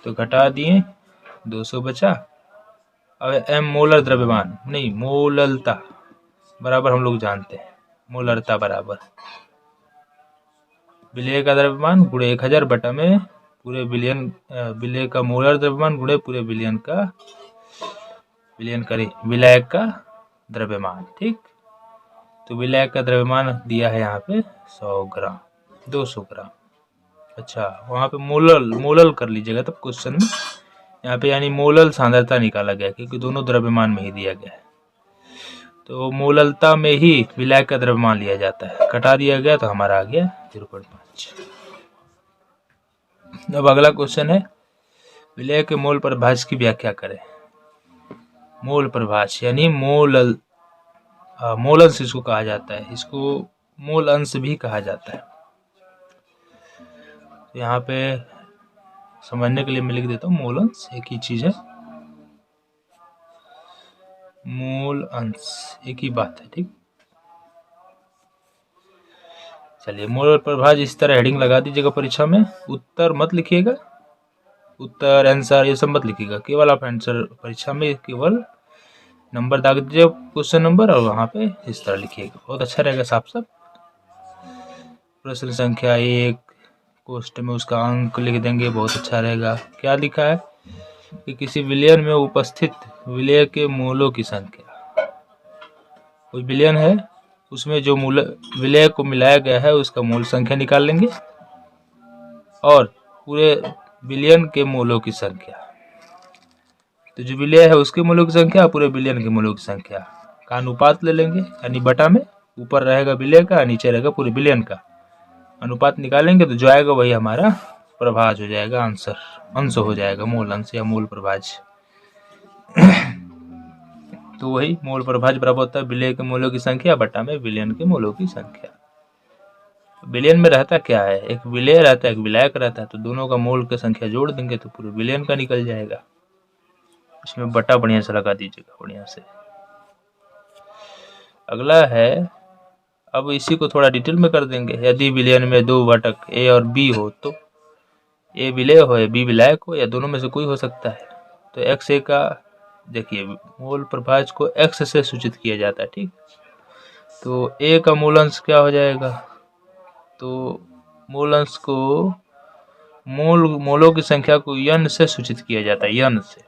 तो घटा दिए, 200 बचा। अब एम मोलर द्रव्यमान नहीं, मोललता बराबर हम लोग जानते हैं, मोलरता बराबर विलेय का द्रव्यमान गुणे 1000 बटा में पूरे बिलियन, विलेय का मोलर द्रव्यमान गुणे पूरे बिलियन का विलायक का द्रव्यमान। ठीक, तो विलायक का द्रव्यमान दिया है यहाँ पे 100 ग्राम, 200 ग्राम। अच्छा, वहाँ पे मोलल कर लीजिएगा तब क्वेश्चन में, यहाँ पे यानी मोलल सांद्रता निकाला गया क्योंकि दोनों द्रव्यमान में ही दिया गया है। तो मोललता में ही विलायक का द्रव्यमान लिया जाता है, घटा दिया गया तो हमारा आ गया 0.5। अब अगला क्वेश्चन है, विलेय के मोल प्रभाज की व्याख्या करें। मोल प्रभाज यानी मोल अंश इसको कहा जाता है, इसको मोल अंश भी कहा जाता है। यहाँ पे समझने के लिए मैं लिख देता हूँ, मोल अंश एक ही चीज है, मोल अंश एक ही बात है। ठीक, चलिए मोल प्रभाज इस तरह हेडिंग लगा दीजिएगा परीक्षा में, उत्तर मत लिखिएगा, उत्तर आंसर ये सब मत लिखिएगा, केवल आप आंसर परीक्षा में केवल नंबर दाग दीजिए, क्वेश्चन नंबर, और वहाँ पे इस तरह लिखिएगा, बहुत अच्छा रहेगा साफ साफ। प्रश्न संख्या 1 कोष्ठ में उसका अंक लिख देंगे, बहुत अच्छा रहेगा। क्या लिखा है कि किसी विलयन में उपस्थित विलेय के मोलों की संख्या, कोई विलयन है उसमें जो मूल विलेय को मिलाया गया है उसका मोल संख्या निकाल लेंगे, और पूरे विलयन के मोलों की संख्या, तो जो विलेय है उसके मोलों की संख्या पूरे विलयन के मोलों की संख्या का अनुपात ले लेंगे, यानी बटा में ऊपर रहेगा विलेय का, नीचे रहेगा पूरे विलयन का, अनुपात निकालेंगे तो जो आएगा वही हमारा प्रभाज हो जाएगा, आंसर अंश हो जाएगा, मोल अंश या मोल प्रभाज। तो वही मोल प्रभाज बराबर होता है विलेय के मोलों की संख्या बटा में विलयन के मोलों की संख्या। विलयन में रहता क्या है, एक विलेय रहता है एक विलायक रहता है, तो दोनों का मोल की संख्या जोड़ देंगे तो पूरे विलयन का निकल जाएगा। इसमें बटा बढ़िया से लगा दीजिएगा बढ़िया से। अगला है, अब इसी को थोड़ा डिटेल में कर देंगे। यदि विलयन में दो घटक ए और बी हो तो ए विलेय हो या बी विलायक हो या दोनों में से कोई हो सकता है। तो एक्स ए का देखिए मोल प्रभाज को एक्स से सूचित किया जाता है। ठीक, तो ए का मूल अंश क्या हो जाएगा, तो मूल अंश को मोलों की संख्या को यन से सूचित किया जाता है, यन से,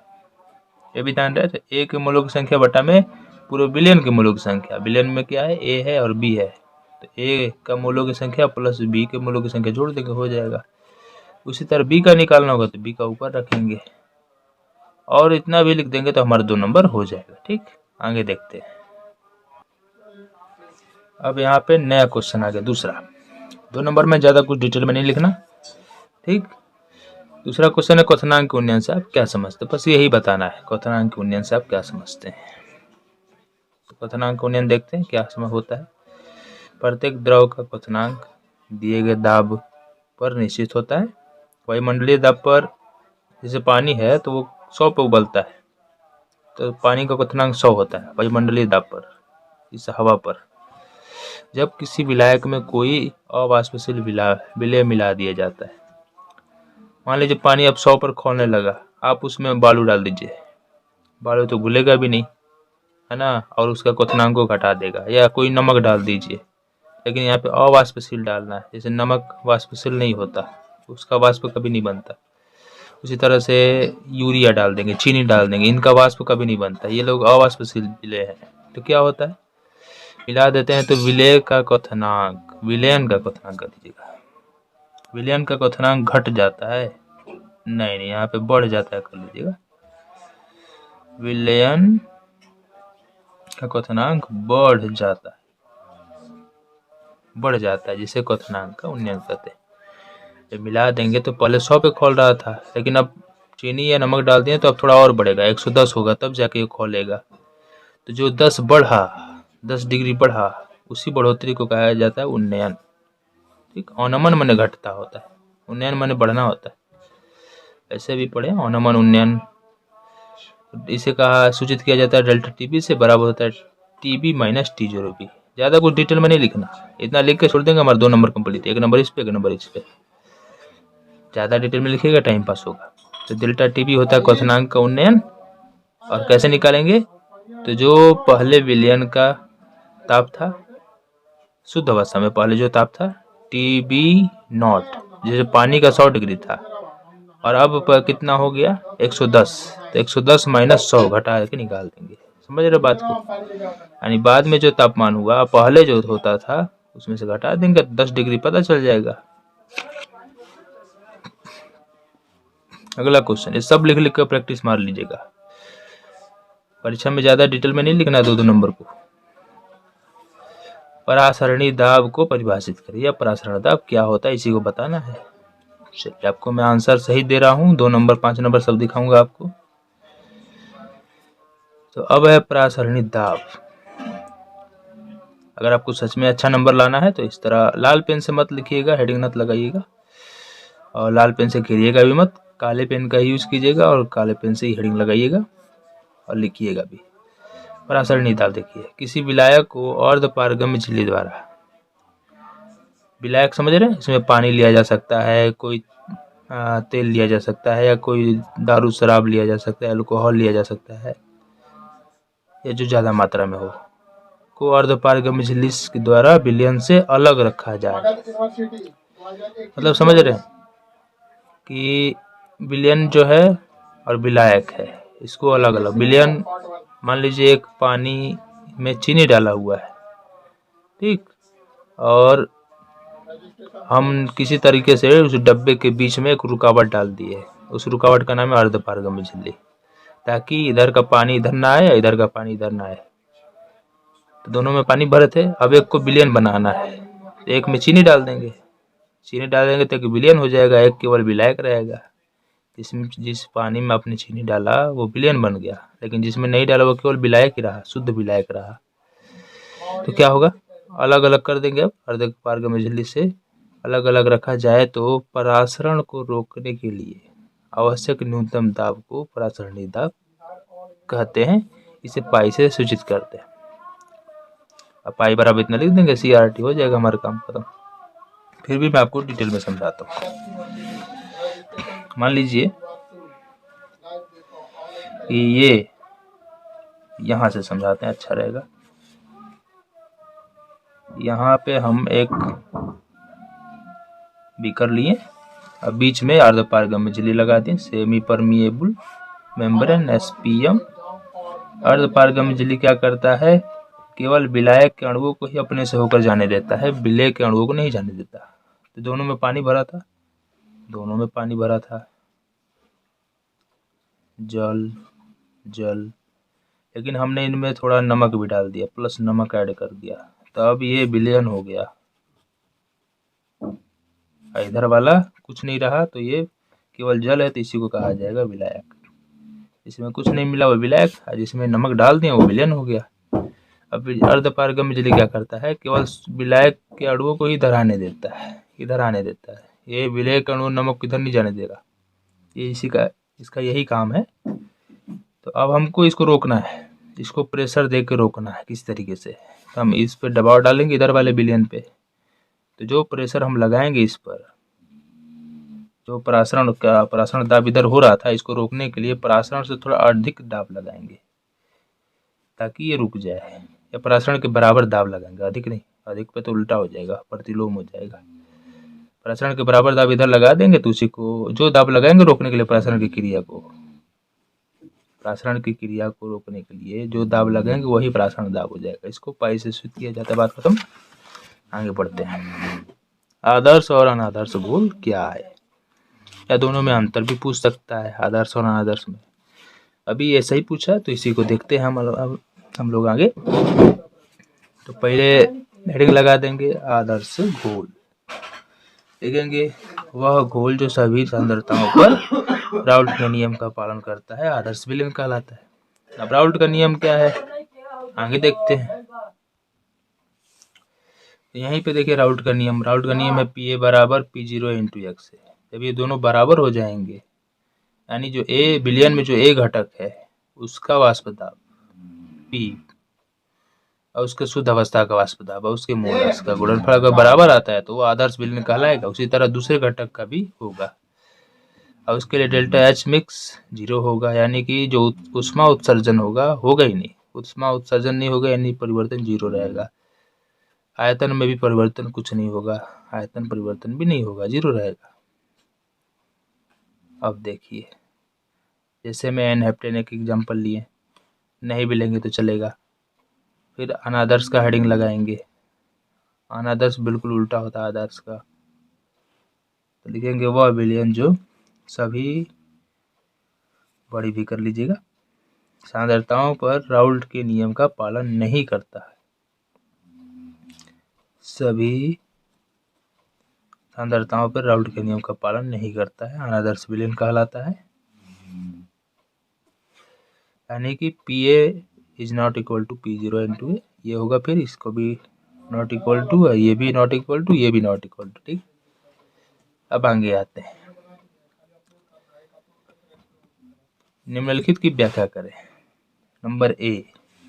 ये भी ध्यान रहे। तो ए के मोलों की संख्या बटा में पूरे विलयन के मोलों की संख्या, विलयन में क्या है ए है और बी है, तो ए का मोलों की संख्या प्लस बी के मोलों की संख्या जोड़ देंगे हो जाएगा। उसी तरह बी का निकालना होगा तो बी का ऊपर रखेंगे और इतना भी लिख देंगे तो हमारा 2 नंबर हो जाएगा। ठीक, आगे देखते हैं। अब यहाँ पे नया क्वेश्चन आ गया दूसरा, 2 नंबर में ज्यादा कुछ डिटेल में नहीं लिखना। ठीक, दूसरा क्वेश्चन है क्वथनांक के उन्नयन से आप क्या समझते हैं, बस यही बताना है, क्वथनांक के उन्नयन से आप क्या समझते हैं। तो क्वथनांक का उन्नयन देखते हैं क्या समझ होता है। प्रत्येक द्रव का क्वथनांक दिए गए दाब पर निश्चित होता है। वायुमंडलीय दाब पर जैसे पानी है तो वो 100 पे उबलता है, तो पानी का क्वथनांक 100 होता है वायुमंडलीय दाब पर, इस हवा पर। जब किसी विलायक में कोई अवाष्पशील विलेय मिला दिया जाता है, मान लीजिए पानी अब 100 पर खौलने लगा, आप उसमें बालू डाल दीजिए, बालू तो घुलेगा भी नहीं है ना, और उसका क्वथनांक को घटा देगा। या कोई नमक डाल दीजिए, लेकिन यहाँ पे अवाष्पशील डालना है, जैसे नमक वाष्पशील नहीं होता, उसका वाष्प कभी नहीं बनता। उसी तरह से यूरिया डाल देंगे, चीनी डाल देंगे, इनका वाष्प कभी नहीं बनता, ये लोग अवाष्पशील विलेय है। तो क्या होता है, मिला देते हैं तो विलेय का क्वथनांक, विलयन का क्वथनांक कर दीजिएगा, विलयन का क्वथनांक घट जाता है, नहीं यहाँ पे बढ़ जाता है, कर लीजिएगा विलयन का क्वथनांक बढ़ जाता है, जिसे क्वथनांक का उन्नयन कहते हैं। जब मिला देंगे तो पहले 100 पे खोल रहा था, लेकिन अब चीनी या नमक डाल दिए तो अब थोड़ा और बढ़ेगा, 110 होगा, तब जाके ये खोलेगा। तो जो 10 डिग्री बढ़ा, उसी बढ़ोतरी को कहा जाता है उन्नयन। ठीक, अवनमन माने घटता होता है, उन्नयन माने बढ़ना होता है, ऐसे भी पढ़े अवनमन उन्नयन। इसे कहा सूचित किया जाता है डेल्टा टीबी से बराबर होता है टीबी माइनस T0B। ज्यादा कुछ डिटेल में नहीं लिखना, इतना लिख के छोड़ देंगे हमारे 2 नंबर कंप्लीट, 1 नंबर इस पे 1 नंबर इस पे। ज्यादा डिटेल में लिखिएगा टाइम पास होगा। तो डेल्टा टी भी होता है क्वथनांक का उन्नयन। और कैसे निकालेंगे, तो जो पहले विलयन का ताप था शुद्ध अवस्था में, पहले जो ताप था TB0 जैसे पानी का 100 डिग्री था, और अब कितना हो गया 110, तो 110 माइनस 100 घटा के निकाल देंगे। समझ रहे बात को, यानी बाद में जो तापमान हुआ पहले जो होता था उसमें से घटा देंगे, 10 डिग्री पता चल जाएगा। अगला क्वेश्चन, ये सब लिख कर प्रैक्टिस मार लीजिएगा, परीक्षा में ज्यादा डिटेल में नहीं लिखना 2-2 नंबर को। परासरणी दाब को परिभाषित करिए, परासरण दाब क्या होता है इसी को बताना है। चलिए आपको मैं आंसर सही दे रहा हूँ, 2 नंबर 5 नंबर सब दिखाऊंगा आपको। तो अब है परासरणी दाब। अगर आपको सच में अच्छा नंबर लाना है तो इस तरह लाल पेन से मत लिखिएगा, हेडिंग मत लगाइएगा, और लाल पेन से घेरिएगा भी मत, काले पेन का ही यूज कीजिएगा और काले पेन से ही हेडिंग लगाइएगा और लिखिएगा भी। परासरणी दाब देखिए, किसी विलायक को अर्धपारगम्य झिल्ली द्वारा, विलायक समझ रहे हैं, इसमें पानी लिया जा सकता है, कोई तेल लिया जा सकता है, या कोई दारू शराब लिया जा सकता है, अल्कोहल लिया जा सकता है, या जो ज़्यादा मात्रा में हो, को अर्धपारगम्य झिल्ली के द्वारा विलयन से अलग रखा जाए। मतलब समझ रहे हैं कि विलयन जो है और विलायक है, इसको अलग अलग। विलयन मान लीजिए एक पानी में चीनी डाला हुआ है, ठीक, और हम किसी तरीके से उस डब्बे के बीच में एक रुकावट डाल दिए, उस रुकावट का नाम है अर्धपारगम्य झिल्ली, ताकि इधर का पानी इधर ना आए, इधर का पानी इधर ना आए। तो दोनों में पानी भरे थे, अब एक को विलयन बनाना है, तो एक में चीनी डाल देंगे, चीनी डाल देंगे तो विलयन हो जाएगा, एक केवल विलायक रहेगा। जिस पानी में आपने चीनी डाला वो विलयन बन गया, लेकिन जिसमें नहीं डाला वो केवल विलायक ही रहा, शुद्ध विलायक रहा। तो क्या होगा, अलग अलग कर देंगे। अब अर्धपारगम्य झिल्ली से अलग अलग रखा जाए तो परासरण को रोकने के लिए आवश्यक न्यूनतम दाब को परासरणी दाब कहते हैं। इसे पाई से सूचित करते हैं। अब पाई बराबर इतना लिख देंगे, CRT हो जाएगा, हमारा काम खत्म। फिर भी मैं आपको डिटेल में समझाता हूँ। मान लीजिए कि ये यहाँ से समझाते हैं, अच्छा रहेगा। यहाँ पे हम एक बीकर लिए, अब बीच में अर्धपारगम्य झिल्ली लगा दें, सेमी परमिएबल मेम्ब्रेन SPM। अर्धपारगम्य झिल्ली क्या करता है, केवल विलायक के अणुओं को ही अपने से होकर जाने देता है, विलेय के अणुओं को नहीं जाने देता। तो दोनों में पानी भरा था, दोनों में पानी भरा था, जल जल, लेकिन हमने इनमें थोड़ा नमक भी डाल दिया, प्लस नमक ऐड कर दिया, तो अब ये विलयन हो गया। इधर वाला कुछ नहीं रहा, तो ये केवल जल है, तो इसी को कहा जाएगा विलायक। इसमें कुछ नहीं मिला वो विलायक, जिसमें नमक डाल दिया वो विलयन हो गया। अब अर्धपारगम्य झिल्ली क्या करता है, केवल विलायक के अणुओं को ही इधर आने देता है, इधर आने देता है। ये विलय के अणु नमक इधर नहीं जाने देगा, ये इसका यही काम है। तो अब हमको इसको रोकना है, इसको प्रेशर दे के रोकना है किस तरीके से। तो हम इस पर दबाव डालेंगे इधर वाले विलयन पे, तो जो प्रेशर हम लगाएंगे इस पर, जो परासरण दाब इधर हो रहा था, इसको रोकने के लिए परासरण से थोड़ा अधिक दाब लगाएंगे ताकि ये रुक जाए, या परासरण के बराबर दाब लगाएंगे, अधिक नहीं, अधिक पे तो उल्टा हो जाएगा, प्रतिलोम हो जाएगा। परासरण के बराबर दाब इधर लगा देंगे, तो उसी को जो दाब लगाएंगे रोकने के लिए परासरण की क्रिया को रोकने के लिए जो दाब लगाएंगे वही परासरण दाब हो जाएगा। इसको पाई से सूचित किया जाता है। बात खत्म, आगे बढ़ते हैं। आदर्श और अनादर्श घोल क्या है, या दोनों में अंतर भी पूछ सकता है, आदर्श और अनादर्श में। अभी ऐसा ही पूछा, तो इसी को देखते हैं हम लोग आगे। तो पहले हेडिंग लगा देंगे आदर्श घोल, देखेंगे वह घोल जो सभी सांद्रताओं पर राउल्ट के नियम का पालन करता है आदर्श विलयन कहलाता है। अब राउल्ट का नियम क्या है आगे देखते हैं। तो यहीं पे देखिए राउल्ट का नियम है Pa बराबर P0 इंटू x है। जब ये दोनों बराबर हो जाएंगे, यानी जो A विलयन में जो A घटक है उसका वाष्प दाब P और उसके शुद्ध अवस्था का वाष्प दाब और उसके मोलस का गुणनफल अगर बराबर आता है तो वो आदर्श विलयन कहलाएगा। उसी तरह दूसरे घटक का भी होगा। और उसके लिए डेल्टा एच मिक्स 0 होगा, यानी कि जो ऊष्मा उत्सर्जन होगा ही नहीं, ऊष्मा उत्सर्जन नहीं होगा, यानी परिवर्तन 0 रहेगा। आयतन में भी परिवर्तन कुछ नहीं होगा, आयतन परिवर्तन भी नहीं होगा, 0 रहेगा। अब देखिए, जैसे मैं एन हेप्टेन एक एग्जाम्पल लिए, नहीं भी लेंगे तो चलेगा। फिर अनादर्श का हेडिंग लगाएंगे। अनादर्श बिल्कुल उल्टा होता है आदर्श का, तो लिखेंगे वह विलयन जो सभी, बड़ी भी कर लीजिएगा, सांद्रताओं पर राउल्ट के नियम का पालन नहीं करता है। सभी सांद्रताओं पर राउल्ट के नियम का पालन नहीं करता है, अनादर्श विलयन कहलाता है। यानी कि Pa is not equal to P0 into A, ये होगा, फिर इसको भी नॉट इक्वल टू, ये भी नॉट इक्वल टू, ये भी नॉट इक्वल टू। ठीक, अब आगे आते हैं, निम्नलिखित की व्याख्या करें। नंबर ए,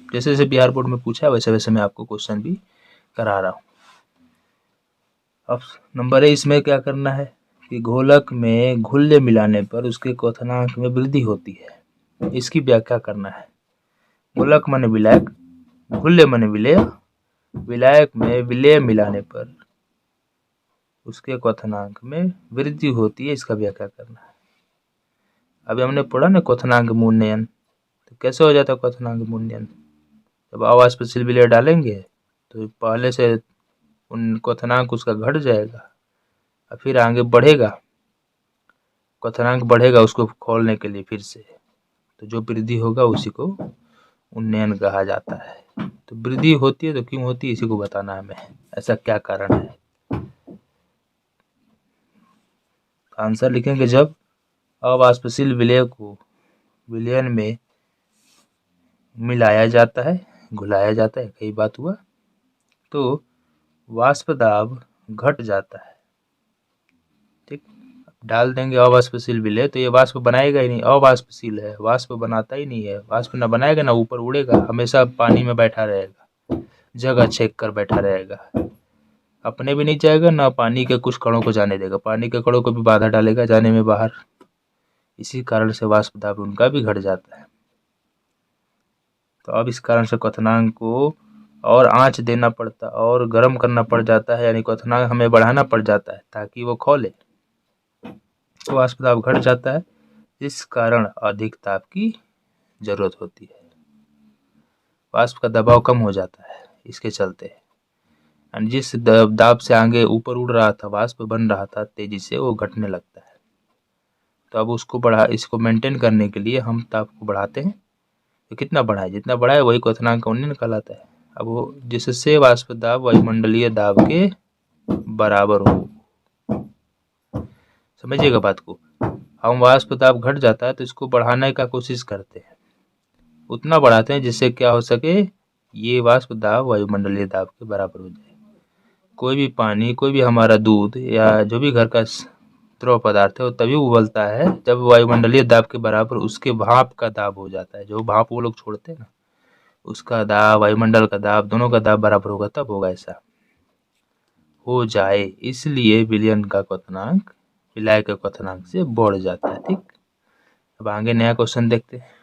जैसे जैसे बिहार बोर्ड में पूछा वैसे वैसे मैं आपको क्वेश्चन भी करा रहा हूँ। अब नंबर ए, इसमें क्या करना है कि घोलक में घुल्य मिलाने पर उसके क्वथनांक में वृद्धि होती है, इसकी व्याख्या करना है। घोलक माने विलायक, घुल्य माने विलेय, विलायक में विलेय मिलाने पर उसके क्वथनांक में वृद्धि होती है, इसका व्याख्या करना है। अभी हमने पढ़ा ना क्वथनांक मूल्यांकन, तो कैसे हो जाता है क्वथनांक मूल्यांकन? जब अवाष्पशील विलेय डालेंगे तो पहले से उन क्वथनांक उसका घट जाएगा और फिर आगे बढ़ेगा, क्वथनांक बढ़ेगा उसको खोलने के लिए फिर से, तो जो वृद्धि होगा उसी को उन्नयन कहा जाता है। तो वृद्धि होती है तो क्यों होती है, इसी को बताना है हमें, ऐसा क्या कारण है। आंसर लिखेंगे, जब अवाष्पशील विलेय को विलयन में मिलाया जाता है, घुलाया जाता है, कई बात हुआ, तो वाष्प दाब घट जाता है। ठीक, डाल देंगे अवाष्पशील विलेय तो ये वाष्प बनाएगा ही नहीं, अवाष्पशील है, वाष्प बनाता ही नहीं है, वाष्प ना बनाएगा ना ऊपर उड़ेगा, हमेशा पानी में बैठा रहेगा, जगह छेक कर बैठा रहेगा, अपने भी नहीं जाएगा ना पानी के कुछ कणों को जाने देगा, पानी के कणों को भी बाधा डालेगा जाने में बाहर, इसी कारण से वाष्प दाब उनका भी घट जाता है। तो अब इस कारण से क्वथनांक को और आंच देना पड़ता और गर्म करना पड़ जाता है, यानी क्वथनांक हमें बढ़ाना पड़ जाता है ताकि वो खोले, तो वाष्प दाब घट जाता है, इस कारण अधिक ताप की जरूरत होती है, वाष्प का दबाव कम हो जाता है इसके चलते, यानी जिस दाब से आगे ऊपर उड़ रहा था, वाष्प बन रहा था तेजी से, वो घटने लगता है। तो अब इसको मेंटेन करने के लिए हम ताप को बढ़ाते हैं, तो कितना बढ़ाए, जितना बढ़ाए वही क्वथनांक का उन्नयन कहलाता है। अब वो जिससे वाष्प दाब वायुमंडलीय दाब के बराबर हो, समझिएगा बात को। हम वाष्प दाब घट जाता है तो इसको बढ़ाने का कोशिश करते हैं, उतना बढ़ाते हैं जिससे क्या हो सके, ये वाष्प दाब वायुमंडलीय दाब के बराबर हो जाए। कोई भी पानी, कोई भी हमारा दूध या जो भी घर का द्रव पदार्थ है वो तभी उबलता है जब वायुमंडलीय दाब के बराबर उसके भाप का दाब हो जाता है, जो भाप वो लोग छोड़ते हैं ना, उसका दाब, वायुमंडल का दाब, दोनों का दाब बराबर होगा, तब होगा ऐसा हो जाए, इसलिए विलयन का क्वथनांक विलायक के क्वथनांक से बढ़ जाता है। ठीक, अब आगे नया क्वेश्चन देखते हैं।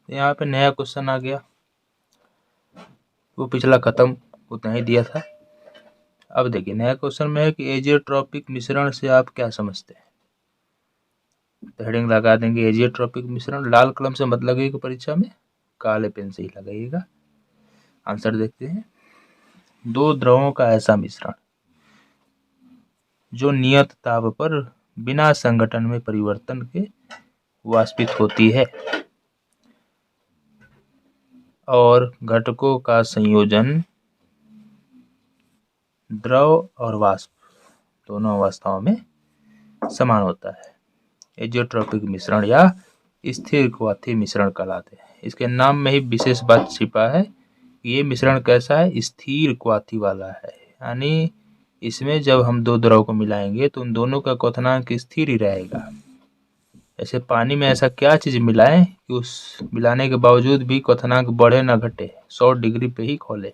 यहाँ पे नया क्वेश्चन आ गया, वो पिछला खत्म, उतना ही दिया था। अब देखिए नया क्वेश्चन में है कि एजियोट्रॉपिक मिश्रण से आप क्या समझते हैं, तो हेडिंग लगा देंगे एजियोट्रॉपिक मिश्रण, लाल कलम से मत लगेगा परीक्षा में, काले पेन से ही लगाइएगा। आंसर देखते हैं, दो द्रवों का ऐसा मिश्रण जो नियत ताप पर बिना संघटन में परिवर्तन के वाष्पित होती है और घटकों का संयोजन द्रव और वाष्प दोनों अवस्थाओं में समान होता है, एजियोट्रॉपिक मिश्रण या स्थिर क्वाथी मिश्रण कहलाते हैं। इसके नाम में ही विशेष बात छिपा है कि ये मिश्रण कैसा है, स्थिर क्वाथी वाला है, यानी इसमें जब हम दो द्रव को मिलाएंगे तो उन दोनों का क्वथनांक स्थिर ही रहेगा। ऐसे पानी में ऐसा क्या चीज मिलाएं कि उस मिलाने के बावजूद भी क्वथनांक बढ़े ना घटे, 100 डिग्री पे ही खोले,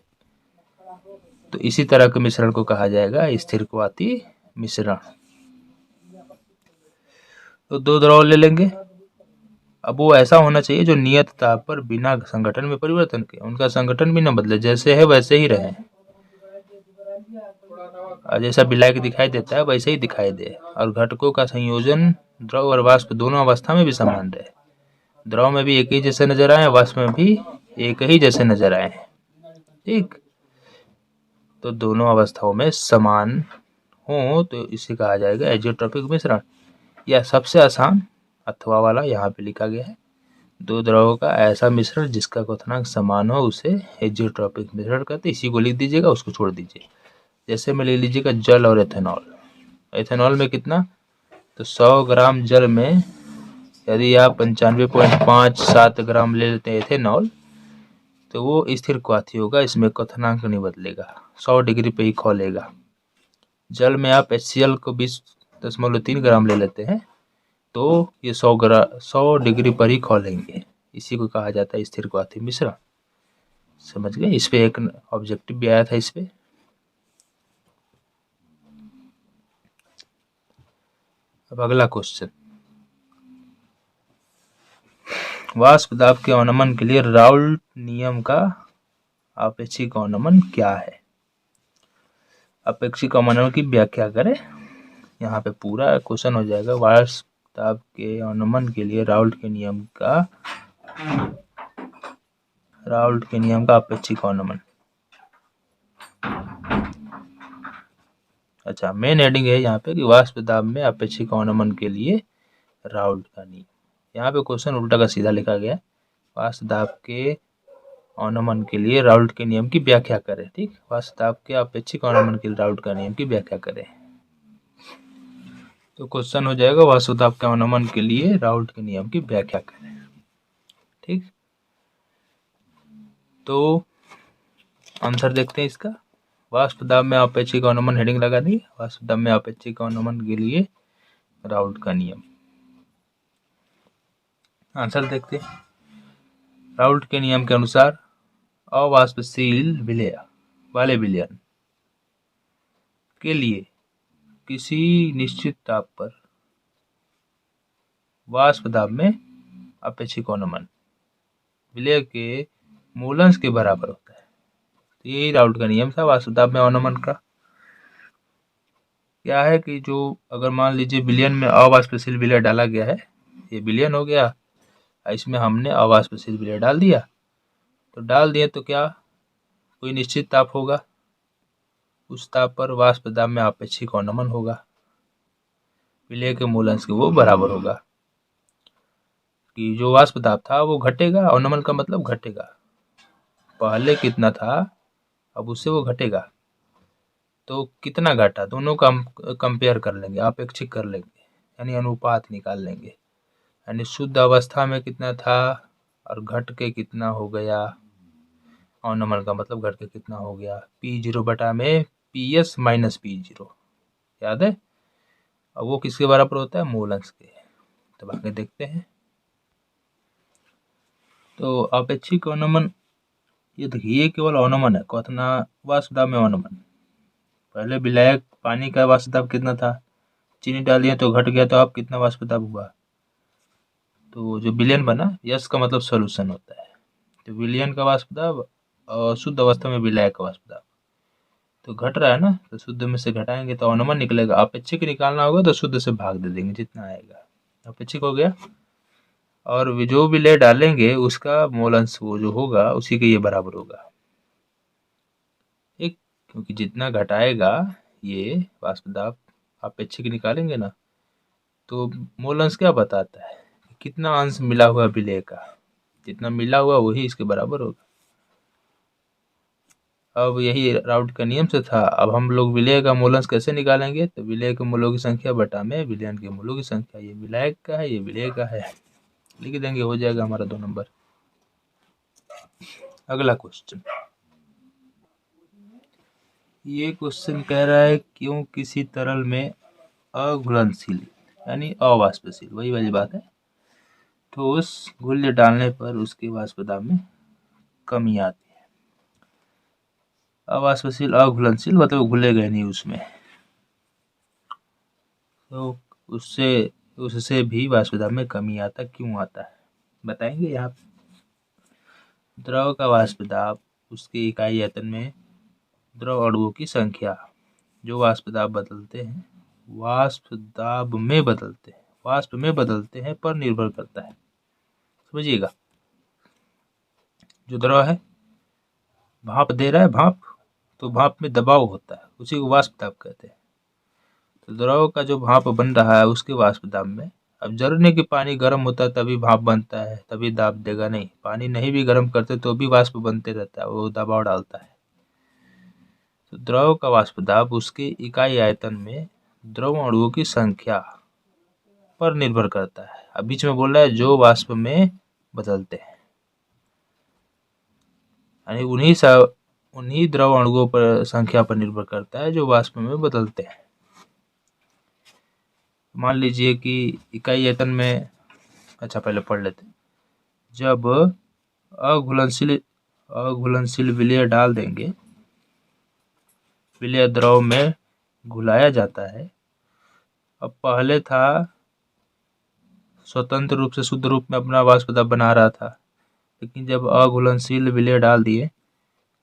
तो इसी तरह के मिश्रण को कहा जाएगा स्थिर क्वाथी मिश्रण। तो 2 द्रव ले लेंगे। अब वो ऐसा होना चाहिए जो नियत ताप पर बिना संगठन में परिवर्तन के, उनका संगठन भी न बदले, जैसे है वैसे ही रहे, और जैसा विलायक दिखाई देता है वैसे ही दिखाई दे, और घटकों का संयोजन द्रव और वाष्प दोनों अवस्था में भी समान रहे। द्रव में भी एक ही जैसे नजर आए, वाष्प में भी एक ही जैसे नजर आए। ठीक, तो दोनों अवस्थाओं में समान हो तो इसे कहा जाएगा एजियोट्रॉपिक मिश्रण, या सबसे आसान अथवा वाला यहाँ पे लिखा गया है। 2 द्रवों का ऐसा मिश्रण जिसका क्वथनांक समान हो उसे एजियोट्रॉपिक मिश्रण कहते हैं। इसी को लिख दीजिएगा, उसको छोड़ दीजिए। जैसे में ले लीजिएगा जल और एथेनॉल। एथेनॉल में कितना, तो 100 ग्राम जल में यदि आप 95.57 ग्राम ले लेते हैं एथेनॉल, तो वो स्थिर क्वाथी होगा, इसमें क्वथनांक नहीं बदलेगा, 100 डिग्री पे ही खौलेगा। जल में आप HCl को 20.3 ग्राम ले लेते हैं, तो ये 100 डिग्री पर ही खौलेंगे। इसी को कहा जाता है स्थिर क्वाथी मिश्रण। समझ गए? इस पे एक ऑब्जेक्टिव भी आया था इस पे। अब अगला क्वेश्चन, वाष्प दाब के अवनमन के लिए राउल्ट नियम का अपेक्षिक अवनमन क्या है? अपेक्षिक अवनमन की व्याख्या करें। यहाँ पे पूरा क्वेश्चन हो जाएगा, वाष्प दाब के अवनमन के लिए राउल्ट के नियम का अपेक्षिक अवनमन। अच्छा, मेन हेडिंग है यहाँ पे कि वाष्प दाब में अपेक्षिक अवनमन के लिए राउल्ट का नियम। यहाँ पे क्वेश्चन उल्टा का सीधा लिखा गया है, वाष्प दाब के अवनमन के लिए राउल्ट के नियम की व्याख्या करें। ठीक, वाष्प दाब के अपेक्षिक अवनमन के लिए राउल्ट का नियम की व्याख्या करें। तो क्वेश्चन हो जाएगा वाष्प दाब के अवनमन के लिए राउल्ट के नियम की व्याख्या करें। ठीक, तो आंसर देखते हैं इसका। वाष्प दाब में अपेक्षिक अवनमन हेडिंग लगा दी, वाष्प दाब में अपेक्षिक अवनमन के लिए राउल्ट का नियम। आंसर देखते हैं। राउल्ट के नियम के अनुसार अवाष्पशील विलेय वाले विलयन के लिए किसी निश्चित ताप पर वाष्प दाब में अपेक्षिक अवनमन विलेय के मूल अंश के बराबर होता है। तो यही राउल्ट का नियम था वाष्प दाब में अवनमन का। क्या है कि जो अगर मान लीजिए विलयन में अवाष्पशील विलेय डाला गया है, ये विलयन हो गया, इसमें हमने अवाष्पशील विलेय डाल दिया, तो क्या कोई निश्चित ताप होगा, उस ताप पर वाष्प दाब में अपेक्षिक अवनमन होगा, विलेय के मूल अंश के वो बराबर होगा। कि जो वाष्प दाब था वो घटेगा, अवनमन का मतलब घटेगा, पहले कितना था अब उससे वो घटेगा, तो कितना घटा, दोनों का हम कंपेयर कर लेंगे, अपेक्षिक कर लेंगे, यानी अनुपात निकाल लेंगे। यानी शुद्ध अवस्था में कितना था और घट के कितना हो गया, अवनमन का मतलब घट के कितना हो गया, P0 बटा में PS माइनस P0, याद है? अब वो किसके बराबर होता है, मूल अंश के। तब आगे देखते हैं। तो अपेक्षिक अवनमन, ये देखिए ये केवल अवनमन है, क्वथना वाष्प दाब में अवनमन। पहले विलायक पानी का वाष्प दाब कितना था, चीनी डाल दिया तो घट गया, तो अब कितना वाष्प दाब हुआ, तो जो विलयन बना, यस का मतलब सॉल्यूशन होता है, तो विलयन का वाष्प दाब और शुद्ध अवस्था में विलायक का वाष्प दाब, तो घट रहा है ना, तो शुद्ध में से घटाएंगे तो अवनमन निकलेगा। अपेक्षिक निकालना होगा तो शुद्ध से भाग दे देंगे, जितना आएगा अपेक्षिक हो गया, और जो विलेय डालेंगे उसका मोल अंश वो जो होगा उसी के ये बराबर होगा। ठीक, क्योंकि जितना घटाएगा ये वाष्प दाब अपेक्षिक निकालेंगे ना, तो मोल अंश क्या बताता है, कितना अंश मिला हुआ विलेय का, जितना मिला हुआ वही इसके बराबर होगा। अब यही राउल्ट का नियम से था। अब हम लोग विलेय का मूल अंश कैसे निकालेंगे, तो विलेय के मूलों की संख्या बटा में विलयन के मूलों की संख्या, ये विलायक का है ये विलेय का है, लिख देंगे, हो जाएगा हमारा 2 नंबर। अगला क्वेश्चन, ये क्वेश्चन कह रहा है क्यों किसी तरल में अघुलनशील यानी अवाष्पशील, वही वाली बात है, ठोस घुल्य डालने पर उसके वाष्प दाब में कमी आती है। अवाष्पशील अघुलनशील मतलब घुलेगा नहीं उसमें, तो उससे तो उससे भी वाष्प दाब में कमी आता, क्यों आता है बताएंगे यहाँ पे। द्रव का वाष्प दाब उसके इकाई आयतन में द्रव अणुओं की संख्या जो वाष्प दाब बदलते हैं, वाष्प में बदलते हैं पर निर्भर करता है। समझिएगा, जो द्रव है भाप दे रहा है, भाप तो भाप में दबाव होता है, उसी को वाष्प दाब कहते हैं। तो द्रव का जो भाप बन रहा है उसके वाष्प दाब में, अब जरूरी नहीं कि पानी गर्म होता है तभी भाप बनता है तभी दाब देगा, नहीं, पानी नहीं भी गर्म करते तो भी वाष्प बनते रहता है, वो दबाव डालता है। तो द्रव का वाष्प दाब उसके इकाई आयतन में द्रव अणुओं की संख्या पर निर्भर करता है। अब बीच में बोल रहा है जो वाष्प में बदलते हैं, यानी उन्हीं द्रव अणुओं पर संख्या पर निर्भर करता है जो वाष्प में बदलते हैं। मान लीजिए कि इकाई आयतन में, अच्छा पहले पढ़ लेते हैं। जब अघुलनशील विलेय डाल देंगे, विलेय द्रव में घुलाया जाता है। अब पहले था स्वतंत्र रूप से शुद्ध रूप में अपना वाष्प दाब बना रहा था, लेकिन जब अघुलनशील विलेय डाल दिए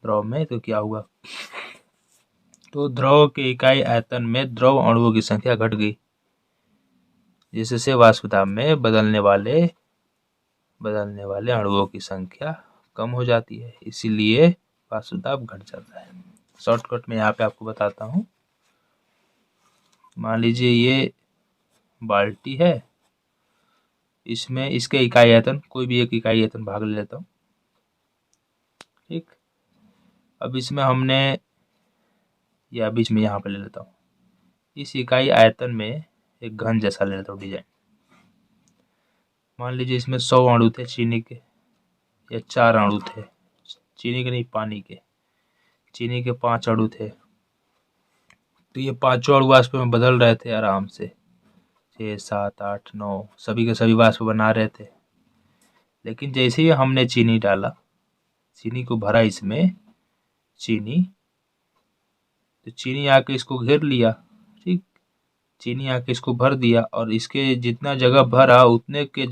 द्रव में तो क्या हुआ, तो द्रव के इकाई आयतन में द्रव अणुओं की संख्या घट गई, जिससे वाष्प दाब में बदलने वाले अणुओं की संख्या कम हो जाती है, इसीलिए वाष्प दाब घट जाता है। शॉर्टकट में यहाँ पे आपको बताता हूँ। मान लीजिए ये बाल्टी है, इसमें इसके इकाई आयतन, कोई भी एक इकाई आयतन भाग ले लेता हूँ, ठीक। अब इसमें हमने, या बीच में यहाँ पे ले लेता हूँ, इस इकाई आयतन में एक घन जैसा ले लेता हूँ डिजाइन। मान लीजिए इसमें 100 अणु थे चीनी के, या 4 अणु थे चीनी के, नहीं पानी के, चीनी के 5 अणु थे, तो ये पांचों अणु वाष्प में बदल रहे थे आराम से, 6, 7, 8, 9 सभी के सभी वाष्प बना रहे थे। लेकिन जैसे ही हमने चीनी डाला, चीनी को भरा इसमें, तो चीनी आके इसको घेर लिया, ठीक, चीनी आके इसको भर दिया, और इसके जितना जगह भरा उतने के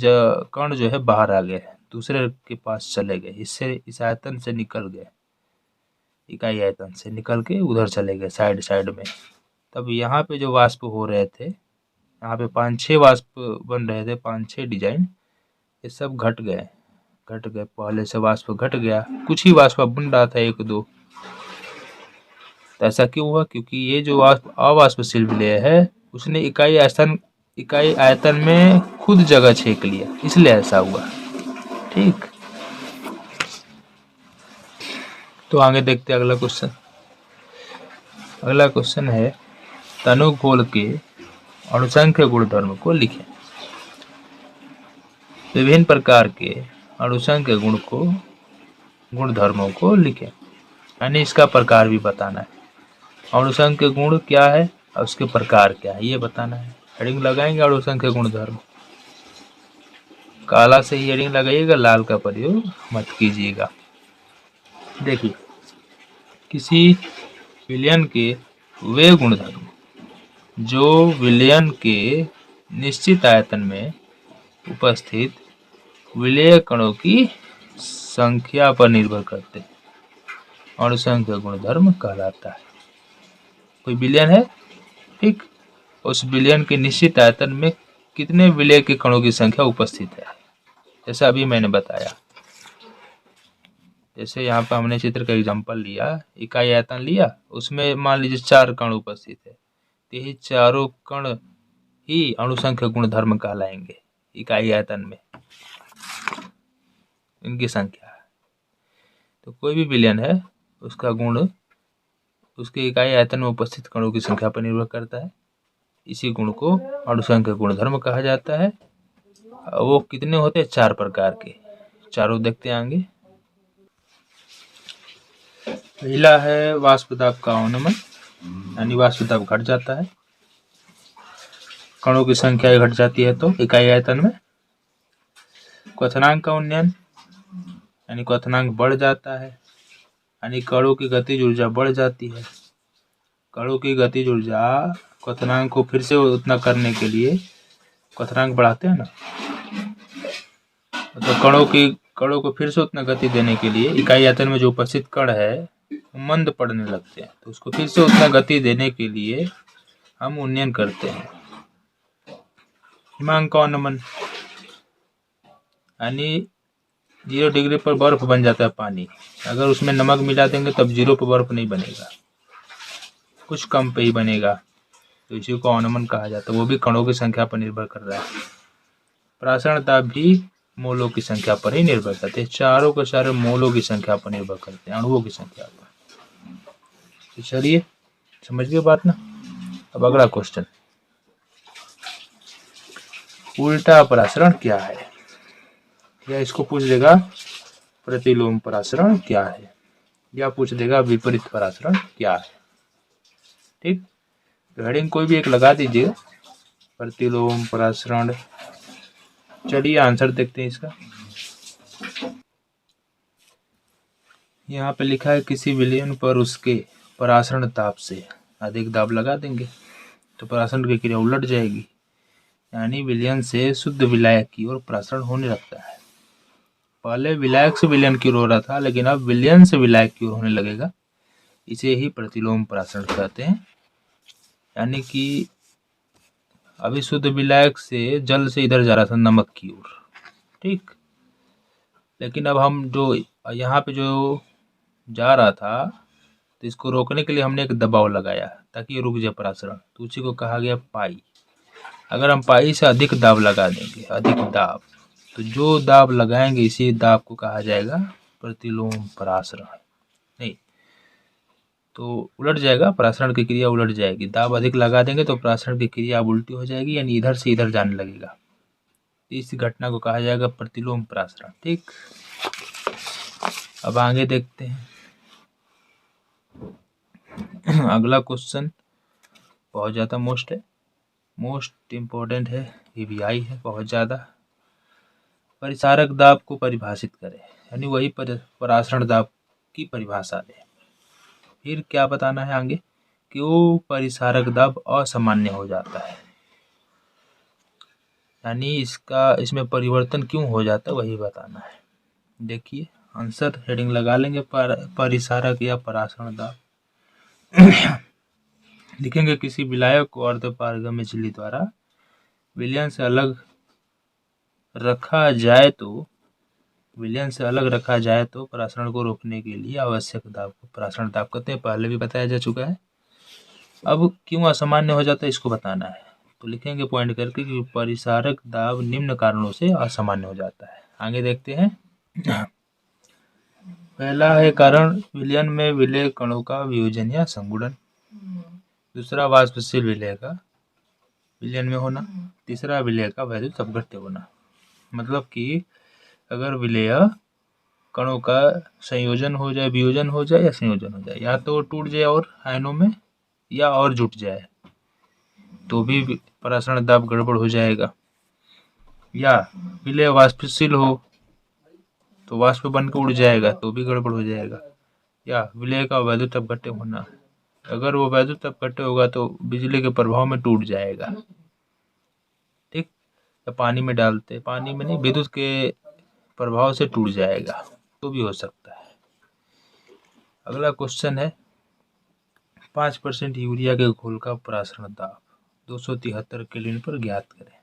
कण जो है बाहर आ गए, दूसरे के पास चले गए, इससे इस आयतन से निकल गए, इकाई आयतन से निकल के उधर चले गए साइड में। तब यहाँ पे जो वाष्प हो रहे थे, यहाँ पे 5-6 वाष्प बन रहे थे, 5-6 डिजाइन, ये सब घट गए, पहले से वाष्प घट गया, कुछ ही वाष्प बन रहा था, 1-2। तो ऐसा क्यों हुआ, क्योंकि ये जो अवाष्पशील विलेय है उसने इकाई आयतन में खुद जगह छेक लिया, इसलिए ऐसा हुआ, ठीक। तो आगे देखते हैं अगला क्वेश्चन है, तनुघोल के अणुसंख्य गुणधर्म को लिखें। विभिन्न प्रकार के अणुसंख्य गुणधर्मों को लिखें, यानी इसका प्रकार भी बताना है। अणुसंख्य गुण क्या है और उसके प्रकार क्या है ये बताना है। हेडिंग लगाएंगे अणुसंख्य गुणधर्म, काला से ही हेडिंग लगाइएगा, लाल का प्रयोग मत कीजिएगा। देखिए, किसी विलयन के वे गुणधर्म जो विलयन के निश्चित आयतन में उपस्थित विलेय कणों की संख्या पर निर्भर करते हैं, अणुसंख्य गुणधर्म कहलाता है। कोई विलयन है, ठीक, उस विलयन के निश्चित आयतन में कितने विलेय के कणों की संख्या उपस्थित है, जैसा अभी मैंने बताया। जैसे यहाँ पर हमने चित्र का एग्जांपल लिया, इकाई आयतन लिया, उसमें मान लीजिए 4 कण उपस्थित है, तो यही चारों कण ही अणुसंख्य गुणधर्म कहलाएंगे, इकाई आयतन में इनकी संख्या। तो कोई भी विलयन है उसका गुण उसके इकाई आयतन में उपस्थित कणों की संख्या पर निर्भर करता है, इसी गुण को अणुसंख्य गुणधर्म कहा जाता है। वो कितने होते हैं, 4 प्रकार के, चारों देखते हैं आगे। पहला है वाष्प दाब का अवनमन, यानी वाष्प दाब घट जाता है, कणों की संख्या घट जाती है तो इकाई आयतन में। क्वथनांक का उन्नयन, यानी क्वथनांक बढ़ जाता है, यानी कणों की गतिज ऊर्जा बढ़ जाती है। कणों की गतिज ऊर्जा क्वथनांक को फिर से उतना करने के लिए क्वथनांक बढ़ाते हैं ना, तो कणों को फिर से उतना गति देने के लिए इकाई आयतन में जो उपस्थित कण है वो मंद पड़ने लगते हैं, तो उसको फिर से उतना गति देने के लिए हम उन्नयन करते हैं। हिमांक नमन, यानी 0 डिग्री पर बर्फ बन जाता है पानी, अगर उसमें नमक मिला देंगे तब 0 पर बर्फ नहीं बनेगा, कुछ कम पे ही बनेगा, तो इसी को अवनमन कहा जाता है। वो भी कणों की संख्या पर निर्भर कर रहा है। प्रासरण दाब भी मोलों की संख्या पर ही निर्भर करते हैं, चारों के सारे मोलों की संख्या पर निर्भर करते हैं, अणुओं की संख्या पर। तो चलिए समझ गए बात ना। अब अगला क्वेश्चन, उल्टा परासरण क्या है, या इसको पूछ देगा प्रतिलोम परासरण क्या है, या पूछ देगा विपरीत परासरण क्या है। ठीक, तो हेडिंग कोई भी एक लगा दीजिए, प्रतिलोम परासरण। चलिए आंसर देखते हैं इसका। यहाँ पे लिखा है किसी विलयन पर उसके परासरण ताप से अधिक दाब लगा देंगे तो परासरण की क्रिया उलट जाएगी, यानी विलयन से शुद्ध विलायक की ओर परासरण होने लगता है। पहले विलायक से विलयन की ओर हो रहा था, लेकिन अब विलयन से विलायक की ओर होने लगेगा, इसे ही प्रतिलोम परासरण कहते हैं। यानी कि अभी शुद्ध विलायक से जल से इधर जा रहा था नमक की ओर, ठीक, लेकिन अब हम जो यहाँ पे जो जा रहा था, तो इसको रोकने के लिए हमने एक दबाव लगाया ताकि ये रुक जाए परासरण, तो उसी को कहा गया पाई। अगर हम पाई से अधिक दाब लगा देंगे, अधिक दाब, तो जो दाब लगाएंगे इसी दाब को कहा जाएगा प्रतिलोम परासरण। नहीं तो उलट जाएगा, परासरण की क्रिया उलट जाएगी। दाब अधिक लगा देंगे तो परासरण की क्रिया अब उल्टी हो जाएगी, यानी इधर से इधर जाने लगेगा। इस घटना को कहा जाएगा प्रतिलोम परासरण। ठीक, अब आगे देखते हैं। अगला क्वेश्चन बहुत ज़्यादा मोस्ट इम्पोर्टेंट है, ईवीआई है बहुत ज़्यादा। परिसारक दाब को परिभाषित करें, यानी वही परासरण दाब की परिभाषा दें। फिर क्या बताना है आगे, क्यों परिसारक दाब असामान्य हो जाता है, यानी इसमें परिवर्तन क्यों हो जाता है वही बताना है। देखिए आंसर हेडिंग लगा लेंगे, परिसारक या परासरण दाब। लिखेंगे किसी विलायक को अर्धपारगम्य झिल्ली द्वारा विलयन से अलग रखा जाए तो परासरण को रोकने के लिए आवश्यक दाब को परासरण दाब कहते हैं। पहले भी बताया जा चुका है। अब क्यों असामान्य हो जाता है इसको बताना है, तो लिखेंगे पॉइंट करके कि परिसारक दाब निम्न कारणों से असामान्य हो जाता है। आगे देखते हैं। पहला है कारण विलयन में विलेय कणों का वियोजन या संगुणन। दूसरा वाष्पशील विलेय का विलयन में होना। तीसरा विलेय का वैद्युत अपघट्य होना। मतलब कि अगर विलेय कणों का संयोजन हो जाए, वियोजन हो जाए या संयोजन हो जाए, या तो टूट जाए और आयनों में, या और जुट जाए, तो भी परासरण दाब गड़बड़ हो जाएगा। या विलेय वाष्पशील हो तो वाष्प बन के उड़ जाएगा तो भी गड़बड़ हो जाएगा। या विलेय का वैद्युत अपघट्य होना, अगर वो वैद्युत अपघट्य होगा तो बिजली के प्रभाव में टूट जाएगा। ठीक, या पानी में डालते, पानी में नहीं, विद्युत के प्रभाव से टूट जाएगा, तो भी हो सकता है। अगला क्वेश्चन है 5% यूरिया के घोल का परासरण दाब 273 केल्विन पर ज्ञात करें।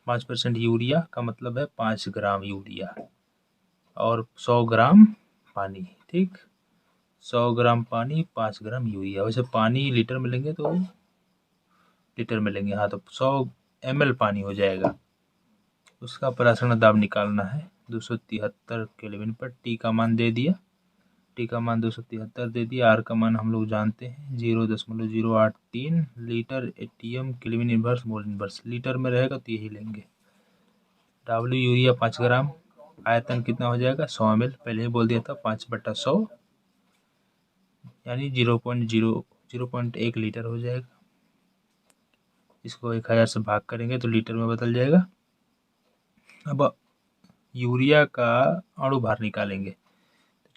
5% यूरिया का मतलब है 5 ग्राम यूरिया और 100 ग्राम पानी। ठीक, 100 ग्राम पानी 5 ग्राम यूरिया। वैसे पानी लीटर में लेंगे तो लीटर में लेंगे, हाँ, तो 100 ml पानी हो जाएगा। उसका परासरण दाब निकालना है 273 केल्विन पर। टी का मान दे दिया, टी का मान 273 दे दिया। आर का मान हम लोग जानते हैं 0.083 litre ATM kelvin inverse mole inverse. Litre में रहेगा तो यही लेंगे। डब्ल्यू यूरिया 5 ग्राम, आयतन कितना हो जाएगा 100 ml, पहले ही बोल दिया था 5/100, यानी 0.1 लीटर हो जाएगा। इसको 1000 से भाग करेंगे तो लीटर में बदल जाएगा। अब यूरिया का अणु भार निकालेंगे,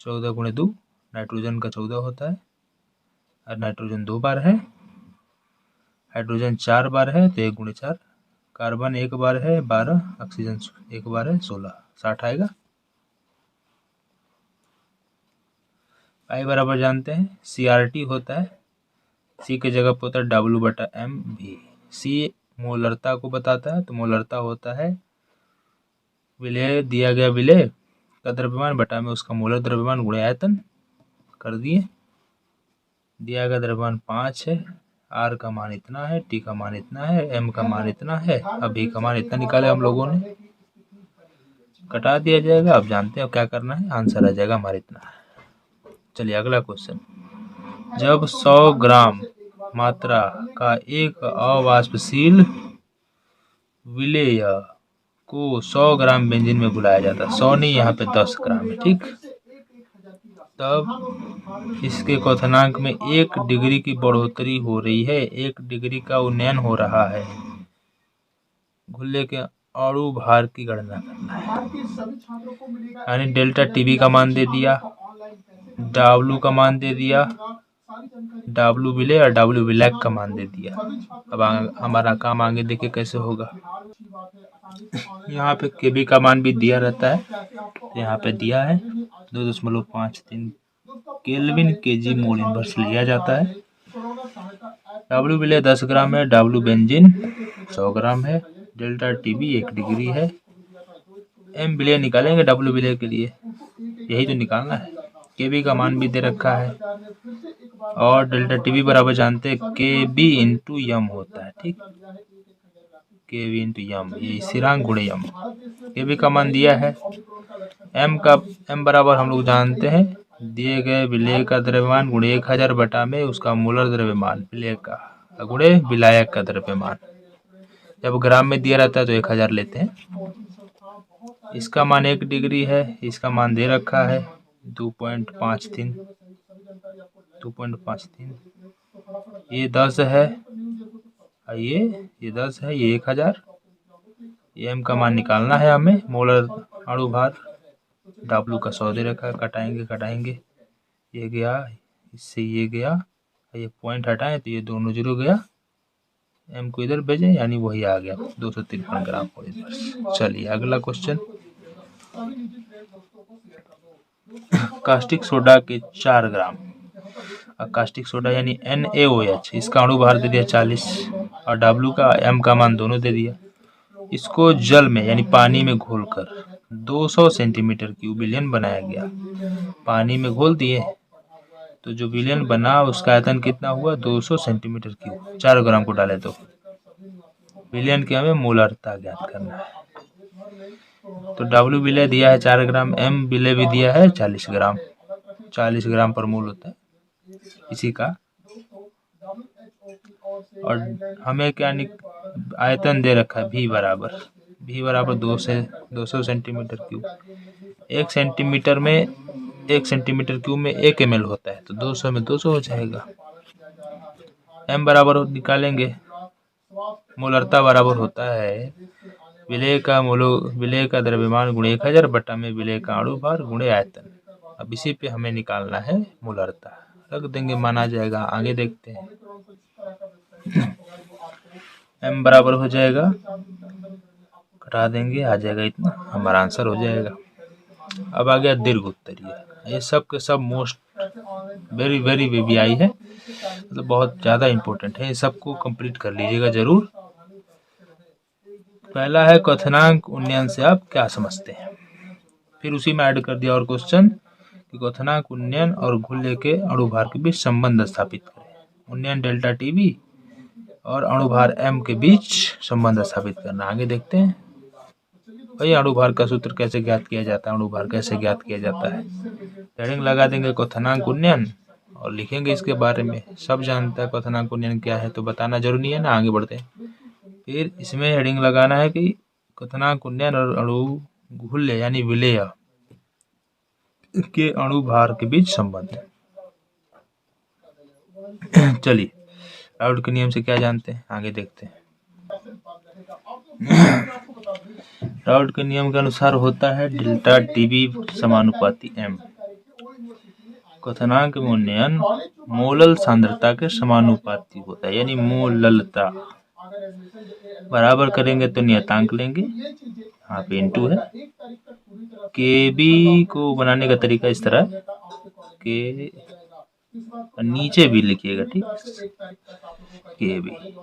14 × 2, नाइट्रोजन का 14 होता है, और नाइट्रोजन 2 बार है, हाइड्रोजन 4 बार है, तो 1 × 4 कार्बन एक बार है 12, ऑक्सीजन एक बार है 16, 60 आएगा। आई बराबर जानते हैं CRT होता है, सी की जगह पर होता है W/m(V). सी मोलरता को बताता है, तो मोलरता होता है विलेय, दिया गया विलेय का द्रव्यमान बटा में उसका मोलर द्रव्यमान गुणे आयतन कर दिए। दिया गया द्रव्यमान 5 है, R का मान इतना है, T का मान इतना है, M का मान इतना है, अब V का मान इतना निकाले हम लोगों ने, कटा दिया जाएगा। अब जानते हैं क्या करना है, आंसर आ जाएगा हमारे इतना। चलिए अगला क्वेश्चन, जब 100 ग्राम मात्रा का एक अवाष्पशील विलेय को 100 ग्राम बेंजीन में बुलाया जाता है, 100 नहीं यहाँ पे 10 ग्राम है, ठीक। तब इसके क्वथनांक में 1 डिग्री की बढ़ोतरी हो रही है, 1 डिग्री का उन्नयन हो रहा है। घुल्ले के अणु भार की गणना करना है, यानी डेल्टा टीबी का मान दे दिया, डब्लू का मान दे दिया, डब्लू विलेय और डब्लू विलैक का मान दे दिया। अब हमारा काम आगे देखिए कैसे होगा। यहाँ पे केबी का मान भी दिया रहता है, तो यहाँ पे दिया है 2.53 केल्विन केजी मोल इनवर्स लिया जाता है। डब्लू विलेय 10 ग्राम है, डब्लू बेंजीन 100 ग्राम है, डेल्टा टीबी 1 डिग्री है। एम विलेय निकालेंगे डब्लू विलेय के लिए, यही तो निकालना है। केबी का मान भी दे रखा है और डेल्टा टीबी बराबर जानते हैं केबी इंटू यम होता है, ठीक। केबी इंटू यम, ये स्थिरांक गुणे यम। केबी का मान दिया है, एम बराबर हम लोग जानते हैं दिए गए विलेय का द्रव्यमान गुणे 1000 बटा में उसका मोलर द्रव्यमान विलेय का गुणे विलायक का द्रव्यमान। जब ग्राम में दिया रहता है तो 1000 लेते हैं। इसका मान 1 डिग्री है, इसका मान दे रखा है 2.53, ये 10 है, ये 10 है, ये 1000। एम का मान निकालना है हमें, मोलर अणु भार। डब्लू का 100 दे रखा है, कटाएंगे, ये गया, इससे ये गया, ये पॉइंट हटाएं तो ये दोनों जीरो गया, एम को इधर भेजें यानी वही आ गया 253 ग्राम। चलिए अगला क्वेश्चन, कास्टिक सोडा के 4 ग्राम, कास्टिक सोडा यानी NaOH, इसका अणु भार दे दिया 40 और डब्लू का एम का मान दोनों दे दिया। इसको जल में यानी पानी में घोलकर 200 सेंटीमीटर क्यूब विलयन बनाया गया। पानी में घोल दिए तो जो विलयन बना उसका आयतन कितना हुआ 200 सेंटीमीटर क्यूब। 4 ग्राम को डाले तो विलयन की हमें मोलरता ज्ञात करना है। तो डब्ल्यू विलय दिया है 4 ग्राम, एम विलय भी दिया है 40 ग्राम, 40 ग्राम पर मोल होता है इसी का। और हमें क्या आयतन दे रखा है, V बराबर 200 सेंटीमीटर क्यूब। 1 सेंटीमीटर क्यूब में 1 ml होता है, तो 200 में 200 हो जाएगा। M बराबर निकालेंगे, मोलरता बराबर होता है विलेय का द्रव्यमान गुणे 1000 बटा में विलेय का अणु भार गुणे आयतन। अब इसी पे हमें निकालना है मोलरता, रख देंगे, माना जाएगा। आगे देखते हैं, M बराबर हो जाएगा, घटा देंगे, आ जाएगा इतना, हमारा आंसर हो जाएगा। अब आ गया दीर्घ उत्तरीय, ये सब के सब मोस्ट वेरी VVI है, मतलब बहुत ज़्यादा इम्पोर्टेंट है, ये सबको कंप्लीट कर लीजिएगा जरूर। पहला है क्वथनांक उन्नयन से आप क्या समझते हैं, फिर उसी में ऐड कर दिया और क्वेश्चन कि क्वथनांक उन्नयन और घुल्ले के अणुभार के बीच संबंध स्थापित करें। उन्नयन डेल्टा टीबी और अणुभार M के बीच संबंध स्थापित करना। आगे देखते हैं भाई अणुभार का सूत्र कैसे ज्ञात किया जाता है, अणुभार कैसे ज्ञात किया जाता है। हेडिंग लगा देंगे क्वथनांक उन्नयन और लिखेंगे इसके बारे में। सब जानता है क्वथनांक उन्नयन क्या है, तो बताना जरूरी नहीं है ना। आगे बढ़ते हैं, फिर इसमें हेडिंग लगाना है कि क्वथनांक उन्नयन और अणु घुल्ले यानी विलेय के अणुभार के बीच संबंध है। चलिए राउल्ट के नियम से क्या जानते हैं, आगे देखते हैं। राउल्ट के नियम के अनुसार होता है डेल्टा टीबी समानुपाती M। क्वथनांक में उन्नयन मोलल सांद्रता के समानुपाती होता है, यानी मोललता। बराबर करेंगे तो नियतांक लेंगे, यहाँ पे इनटू है। के बी को बनाने का तरीका इस तरह के नीचे भी लिखिएगा, ठीक, के बी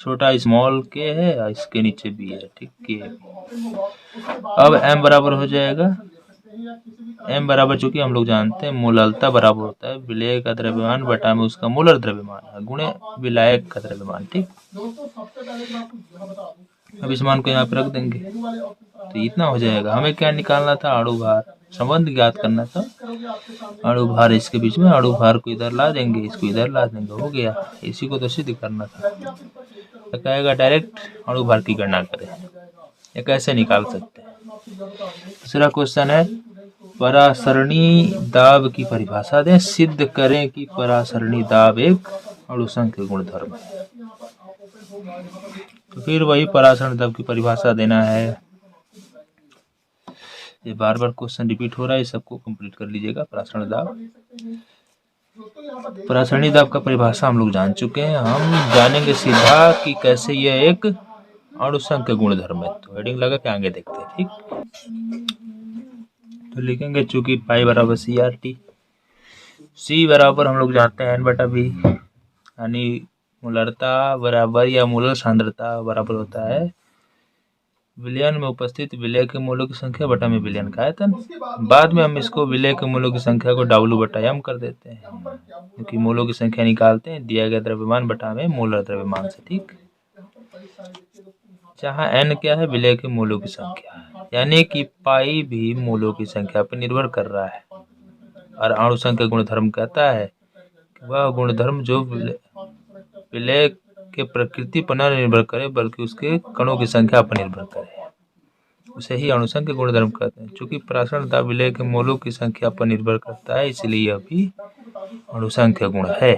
छोटा स्मॉल के है और इसके नीचे भी है, ठीक, के अब m बराबर हो जाएगा, m बराबर चूंकि हम लोग जानते हैं मोललता बराबर होता है विलेय का द्रव्यमान बटा में उसका मोलर द्रव्यमान गुणे विलायक का द्रव्यमान, ठीक। अब इस मान को यहाँ पे रख देंगे तो इतना हो जाएगा। हमें क्या निकालना था, अणु भार, संबंध ज्ञात करना था अणु भार इसके बीच में, अणु भार को इधर ला देंगे, इसको इधर ला देंगे, हो गया। इसी को तो सिद्ध करना था। तो कहेगा डायरेक्ट अणु भार की गणना करें, ये कैसे निकाल सकते हैं। दूसरा क्वेश्चन है परासरणी दाब की परिभाषा दें, सिद्ध करें कि परासरणी दाब एक अणुसंख्य गुणधर्म है। तो फिर वही परासरण दाब की परिभाषा देना है। ये बार बार क्वेश्चन रिपीट हो रहा है, सबको कंप्लीट कर लीजिएगा। परासरण दाब, परासरणी दाब का परिभाषा हम लोग जान चुके हैं, हम जानेंगे सीधा कि कैसे यह एक अणुसंख्य गुणधर्म है। तो हेडिंग लगा के आगे देखते हैं, ठीक। तो लिखेंगे चूंकि पाई बराबर सी आर टी, सी बराबर हम लोग जानते हैं n बटा बी, यानी मोलरता बराबर या मोलर सांद्रता बराबर होता है विलयन में उपस्थित विलय के मोलों की संख्या बटा में विलयन का आयतन। बाद में हम इसको विलय के मोलों की संख्या को W बटा m कर देते हैं, क्योंकि मोलों की संख्या निकालते हैं दिया गया द्रव्यमान बटा में मोलर द्रव्यमान से, ठीक। जहाँ n क्या है, विलय के मोलों की संख्या, यानी कि पाई भी मोलों की संख्या पर निर्भर कर रहा है। और अणुसंख्य गुणधर्म कहता है कि वह गुणधर्म जो विलय के प्रकृति पर न निर्भर करे बल्कि उसके कणों की संख्या पर निर्भर करे, उसे ही अणुसंख्य गुणधर्म कहते हैं। चूंकि परासरण दाब विलय के मोलों की संख्या पर निर्भर करता है, इसलिए यह भी अणुसंख्य गुण है।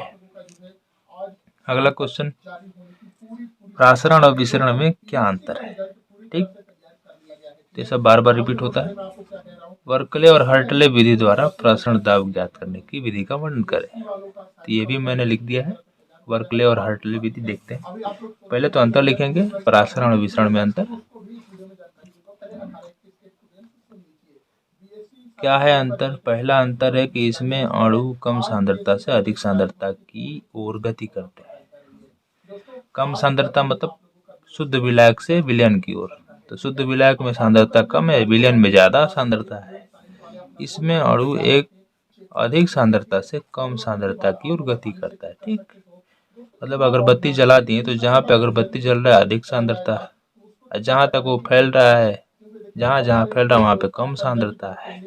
अगला क्वेश्चन, परासरण और विसरण में क्या अंतर है, ठीक। तो ये सब बार बार रिपीट होता है। वर्कले और हर्टले विधि द्वारा परासरण दाब ज्ञात करने की विधि का वर्णन करें। तो ये भी मैंने लिख दिया है, वर्कले और हर्टले विधि। देखते हैं, पहले तो अंतर लिखेंगे, परासरण और विसरण में अंतर क्या है। अंतर, पहला अंतर है कि इसमें अणु कम सांद्रता से अधिक सांद्रता की ओर गति करते हैं। कम सांद्रता मतलब शुद्ध विलायक से विलयन की ओर, तो शुद्ध विलायक में सांद्रता कम है, विलयन में ज्यादा सांद्रता है। इसमें अणु एक अधिक सांद्रता से कम सांद्रता की ओर गति करता है, ठीक। मतलब अगरबत्ती जला दिए तो जहाँ पे अगरबत्ती जल रहा है अधिक सांद्रता है, जहाँ तक वो फैल रहा है, जहाँ जहाँ फैल रहा है वहाँ पे कम सांद्रता है।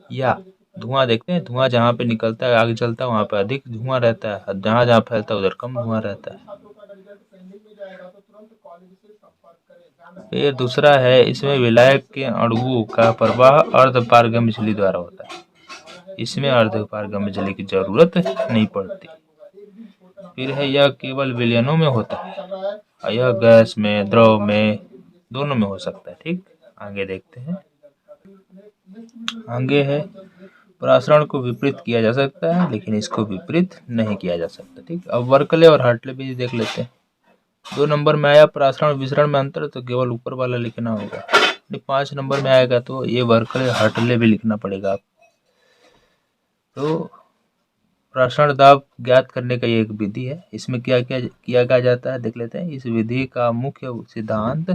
या धुआं देखते हैं, धुआं जहाँ पे निकलता है आगे चलता है वहाँ पे अधिक धुआं रहता है, और जहाँ जहाँ फैलता है उधर कम धुआं रहता है। फिर दूसरा है, इसमें विलायक के अणुओं का प्रवाह अर्धपारगम्य झिल्ली द्वारा होता है, इसमें अर्धपारगम्य झिल्ली की जरूरत नहीं पड़ती। फिर है, यह केवल विलयनों में होता है और यह गैस में, द्रव में, दोनों में हो सकता है, ठीक। आगे देखते हैं, आगे है परासरण को विपरीत किया जा सकता है लेकिन इसको विपरीत नहीं किया जा सकता, ठीक। अब वर्कले और हर्टले भी देख लेते हैं। 2 नंबर में आया परासरण और विसरण में अंतर, तो केवल ऊपर वाला लिखना होगा। 5 नंबर में आएगा तो ये वर्कले हर्टले भी लिखना पड़ेगा आप। तो परासरण दाब ज्ञात करने का ये एक विधि है। इसमें क्या क्या किया जाता है देख लेते हैं। इस विधि का मुख्य सिद्धांत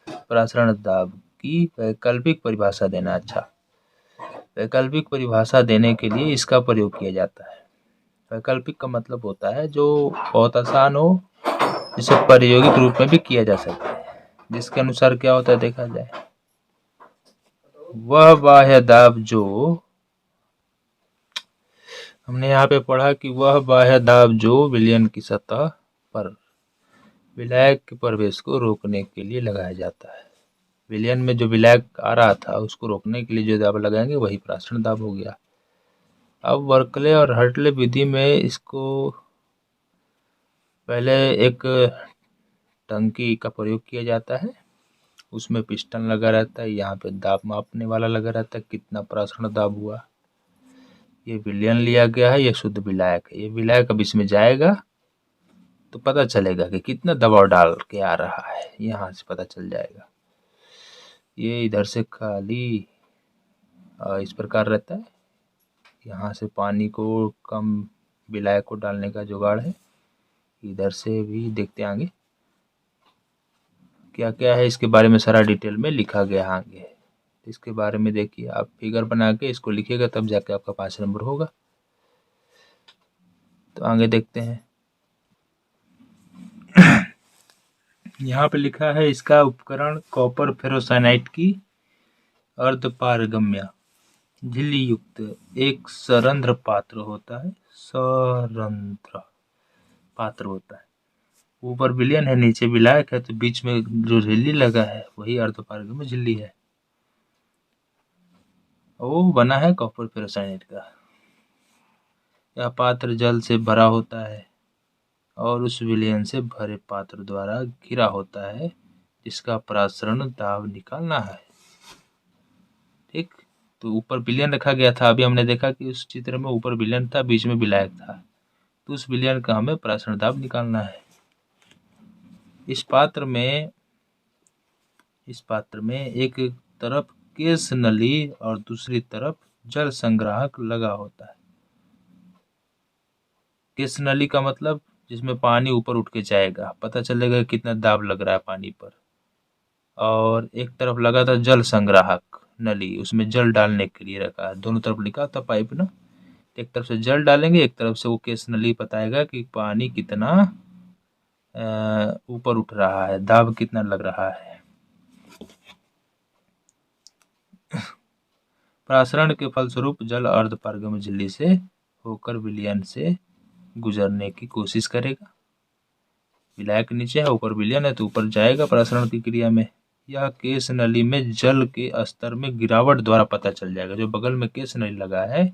परासरण दाब की वैकल्पिक परिभाषा देना। अच्छा, वैकल्पिक परिभाषा देने के लिए इसका प्रयोग किया जाता है। वैकल्पिक का मतलब होता है जो बहुत आसान हो, जिसे प्रायोगिक रूप में भी किया जा सकता है। जिसके अनुसार क्या होता है देखा जाए, वह बाह्य दाब जो हमने यहाँ पे पढ़ा कि वह बाह्य दाब जो विलयन की सतह पर विलायक के प्रवेश को रोकने के लिए लगाया जाता है। विलयन में जो विलायक आ रहा था उसको रोकने के लिए जो दाब लगाएंगे वही परासरण दाब हो गया। अब वर्कले और हर्टले विधि में इसको पहले एक टंकी का प्रयोग किया जाता है, उसमें पिस्टन लगा रहता है, यहाँ पे दाब मापने वाला लगा रहता है, कितना परासरण दाब हुआ। ये विलयन लिया गया है, ये शुद्ध विलायक है। ये विलायक अब इसमें जाएगा तो पता चलेगा कि कितना दबाव डाल के आ रहा है, यहाँ से पता चल जाएगा। ये इधर से खाली इस प्रकार रहता है, यहाँ से पानी को कम विलायक को डालने का जुगाड़ है। इधर से भी देखते हैं आगे क्या क्या है, इसके बारे में सारा डिटेल में लिखा गया आगे। इसके बारे में देखिए, आप फिगर बना के इसको लिखिएगा तब जाके आपका 5 नंबर होगा। तो आगे देखते हैं। यहाँ पे लिखा है इसका उपकरण कॉपर फेरोसाइनाइट की अर्धपारगम्य झिल्ली युक्त एक सरंध्र पात्र होता है। सरंध्र पात्र होता है, ऊपर विलयन है नीचे विलायक है, तो बीच में जो झिल्ली लगा है वही अर्धपारगम्य झिल्ली है। वो बना है कॉपर फेरोसाइनाइट का। यह पात्र जल से भरा होता है और उस विलयन से भरे पात्र द्वारा घिरा होता है जिसका प्रसारण दाब निकालना है। ठीक, तो ऊपर विलयन रखा गया था। अभी हमने देखा कि उस चित्र में ऊपर विलयन था, बीच में विलायक था, तो उस विलयन का हमें प्रसारण दाब निकालना है। इस पात्र में एक तरफ केश नली और दूसरी तरफ जल संग्राहक लगा होता है। केश नली का मतलब जिसमें पानी ऊपर उठ के जाएगा, पता चलेगा कितना दाब लग रहा है पानी पर। और एक तरफ लगा था जल संग्राहक नली, उसमें जल डालने के लिए रखा है। दोनों तरफ लिखा था पाइप ना, एक तरफ से जल डालेंगे, एक तरफ से वो केश नली बताएगा कि पानी कितना ऊपर उठ रहा है, दाब कितना लग रहा है। प्रसारण के फलस्वरूप जल अर्धपारगम्य झिल्ली से होकर विलयन से गुजरने की कोशिश करेगा। विलायक नीचे है, ऊपर विलयन है, तो ऊपर जाएगा प्रसारण की क्रिया में। यह केश नली में जल के स्तर में गिरावट द्वारा पता चल जाएगा। जो बगल में केश नली लगा है,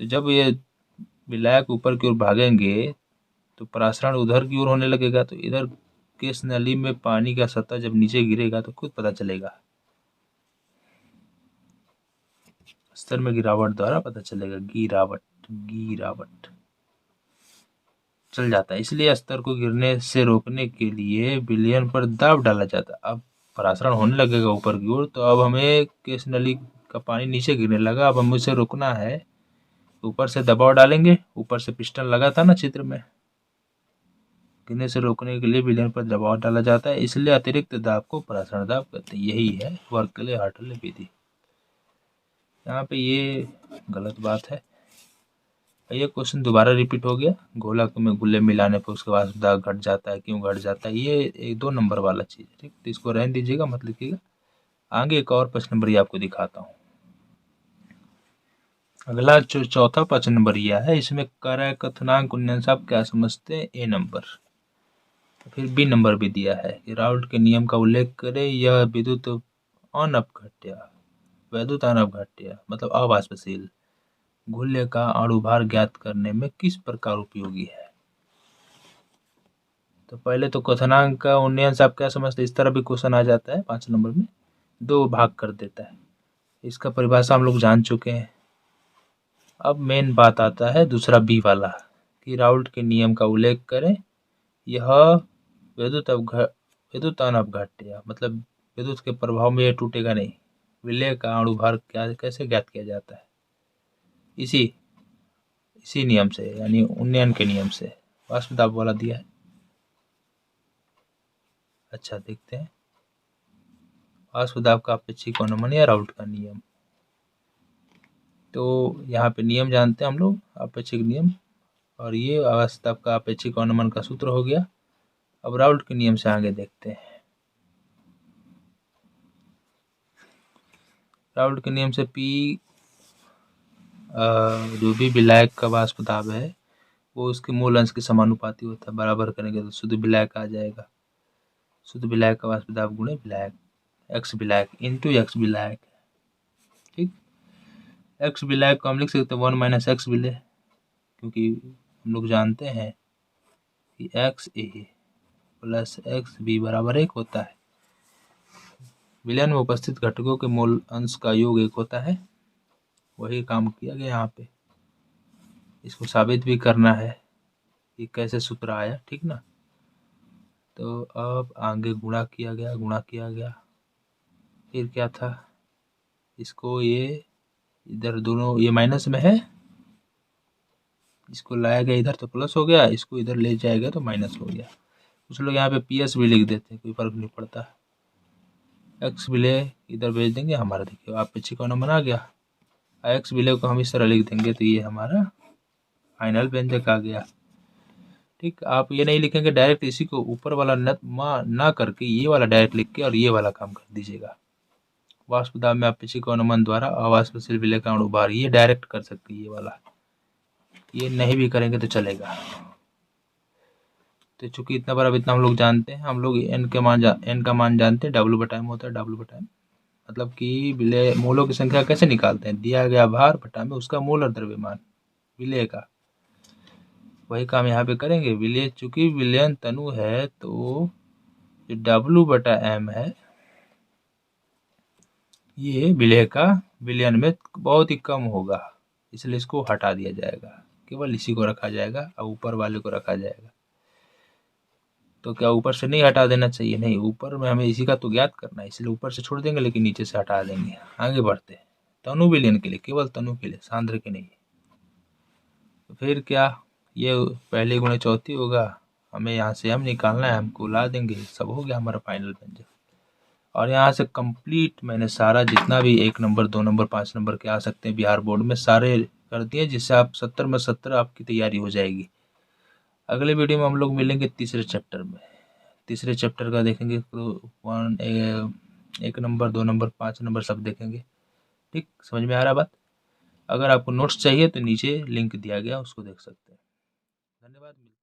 तो जब ये विलायक ऊपर की ओर भागेंगे तो प्रसारण उधर की ओर होने लगेगा, तो इधर केश नली में पानी का सतह जब नीचे गिरेगा तो खुद पता चलेगा, स्तर में गिरावट द्वारा पता चलेगा। गिरावट चल जाता है, इसलिए स्तर को गिरने से रोकने के लिए विलयन पर दाब डाला जाता है। अब प्रसारण होने लगेगा ऊपर की ओर, तो अब हमें केश नली का पानी नीचे गिरने लगा, अब हमें उसे रोकना है। ऊपर से दबाव डालेंगे, ऊपर से पिस्टन लगा था ना चित्र में, गिरने से रोकने के लिए विलयन पर दबाव डाला जाता है, इसलिए अतिरिक्त दाब को प्रसारण दाब कहते हैं। यही है वर्कले हार्टले विधि। यहाँ पे ये गलत बात है। ये क्वेश्चन दोबारा रिपीट हो गया। गोलक में गुल्ले मिलाने पर उसके बाद दाग घट जाता है, क्यों घट जाता है, ये एक 2 नंबर वाला चीज़ है। ठीक, तो इसको रहने दीजिएगा, मत लिखिएगा। आगे एक और 5 नंबर आपको दिखाता हूँ। अगला जो चौथा 5 नंबर है, इसमें कार्य कथनांक उन्नयन साहब क्या समझते हैं, ए नंबर। फिर बी नंबर भी दिया है कि राउल्ट के नियम का उल्लेख करें, यह विद्युत अनपघट्य मतलब अवाष्पशील गुल्य का अणुभार ज्ञात करने में किस प्रकार उपयोगी है। तो पहले तो कथनांक का उन्नयन साहब क्या समझते हैं, इस तरह भी क्वेश्चन आ जाता है 5 नंबर में, 2 भाग कर देता है। इसका परिभाषा हम लोग जान चुके हैं। अब मेन बात आता है दूसरा बी वाला कि राउल्ट के नियम का उल्लेख करें, यह विद्युत अनपघट्य मतलब विद्युत के प्रभाव में यह टूटेगा नहीं। विलय का अणुभार क्या कैसे ज्ञात किया जाता है, इसी नियम से, यानी उन्नयन के नियम से। वाष्प दाब वाला दिया है। अच्छा, देखते हैं वाष्प दाब का अपेक्षिक अनुमान या राउल्ट का नियम। तो यहाँ पे नियम जानते हैं हम लोग, अपेक्षिक नियम, और ये वाष्प दाब का अपेक्षिक अनुमान का सूत्र हो गया। अब राउल्ट के नियम से आगे देखते हैं। राउल्ट के नियम से P जो भी विलायक का वाष्प दाब है वो उसके मूल अंश के समानुपाती होता है। बराबर करेंगे तो शुद्ध विलायक आ जाएगा। शुद्ध विलायक का वाष्प दाब गुणे विलायक, एक्स विलायक इंटू एक्स विलायक। ठीक, एक्स विलायक को हम लिख सकते हैं 1 माइनस एक्स विलय, क्योंकि हम लोग जानते हैं कि एक्स ए प्लस एक्स बी बराबर 1 होता है। विलयन में उपस्थित घटकों के मूल अंश का योग 1 होता है। वही काम किया गया यहाँ पे। इसको साबित भी करना है ये कैसे सूत्र आया, ठीक ना। तो अब आगे गुणा किया गया, फिर क्या था, इसको ये इधर दोनों ये माइनस में है, इसको लाया गया इधर तो प्लस हो गया, इसको इधर ले जाएगा तो माइनस हो गया। कुछ लोग यहाँ पे PS भी लिख देते हैं, कोई फर्क नहीं पड़ता। एक्स विले इधर भेज देंगे, हमारा देखिए आप पीछे का नंबर आ गया। एक्स विले को हम इस तरह लिख देंगे तो ये हमारा फाइनल व्यंजक आ गया। ठीक, आप ये नहीं लिखेंगे डायरेक्ट, इसी को ऊपर वाला ना करके ये वाला डायरेक्ट लिख के और ये वाला काम कर दीजिएगा। वाष्प दाब में आपेक्षिक अनुमान द्वारा अवाष्पशील विलय का अणु भार, ये डायरेक्ट कर सकते ये वाला, ये नहीं भी करेंगे तो चलेगा। तो चूंकि इतना बार अब इतना हम लोग जानते हैं, हम लोग n का मान जानते हैं, W/m होता है, W/m मतलब कि विलय मूलों की संख्या कैसे निकालते हैं, दिया गया भार बटा में उसका मूल और द्रव्यमान विलय का, वही काम यहाँ पे करेंगे। विलय चूंकि विलयन तनु है तो जो W/m है ये विलय का विलयन में बहुत ही कम होगा, इसलिए इसको हटा दिया जाएगा, केवल इसी को रखा जाएगा और ऊपर वाले को रखा जाएगा। तो क्या ऊपर से नहीं हटा देना चाहिए, नहीं, ऊपर में हमें इसी का तो ज्ञात करना है, इसलिए ऊपर से छोड़ देंगे लेकिन नीचे से हटा देंगे। आगे बढ़ते हैं, तनु विलयन के लिए, केवल तनु के लिए, सांद्र के नहीं। तो फिर क्या, ये पहले गुणे चौथी होगा, हमें यहाँ से हम निकालना है, हमको ला देंगे, सब हो गया हमारा फाइनल व्यंजक। और यहाँ से कंप्लीट मैंने सारा जितना भी 1 नंबर 2 नंबर 5 नंबर के आ सकते हैं बिहार बोर्ड में सारे कर दिए, जिससे आप 70 में 70 आपकी तैयारी हो जाएगी। अगले वीडियो में हम लोग मिलेंगे तीसरे चैप्टर में, तीसरे चैप्टर का देखेंगे तो 1 नंबर 2 नंबर 5 नंबर सब देखेंगे। ठीक, समझ में आ रहा बात। अगर आपको नोट्स चाहिए तो नीचे लिंक दिया गया, उसको देख सकते हैं। धन्यवाद।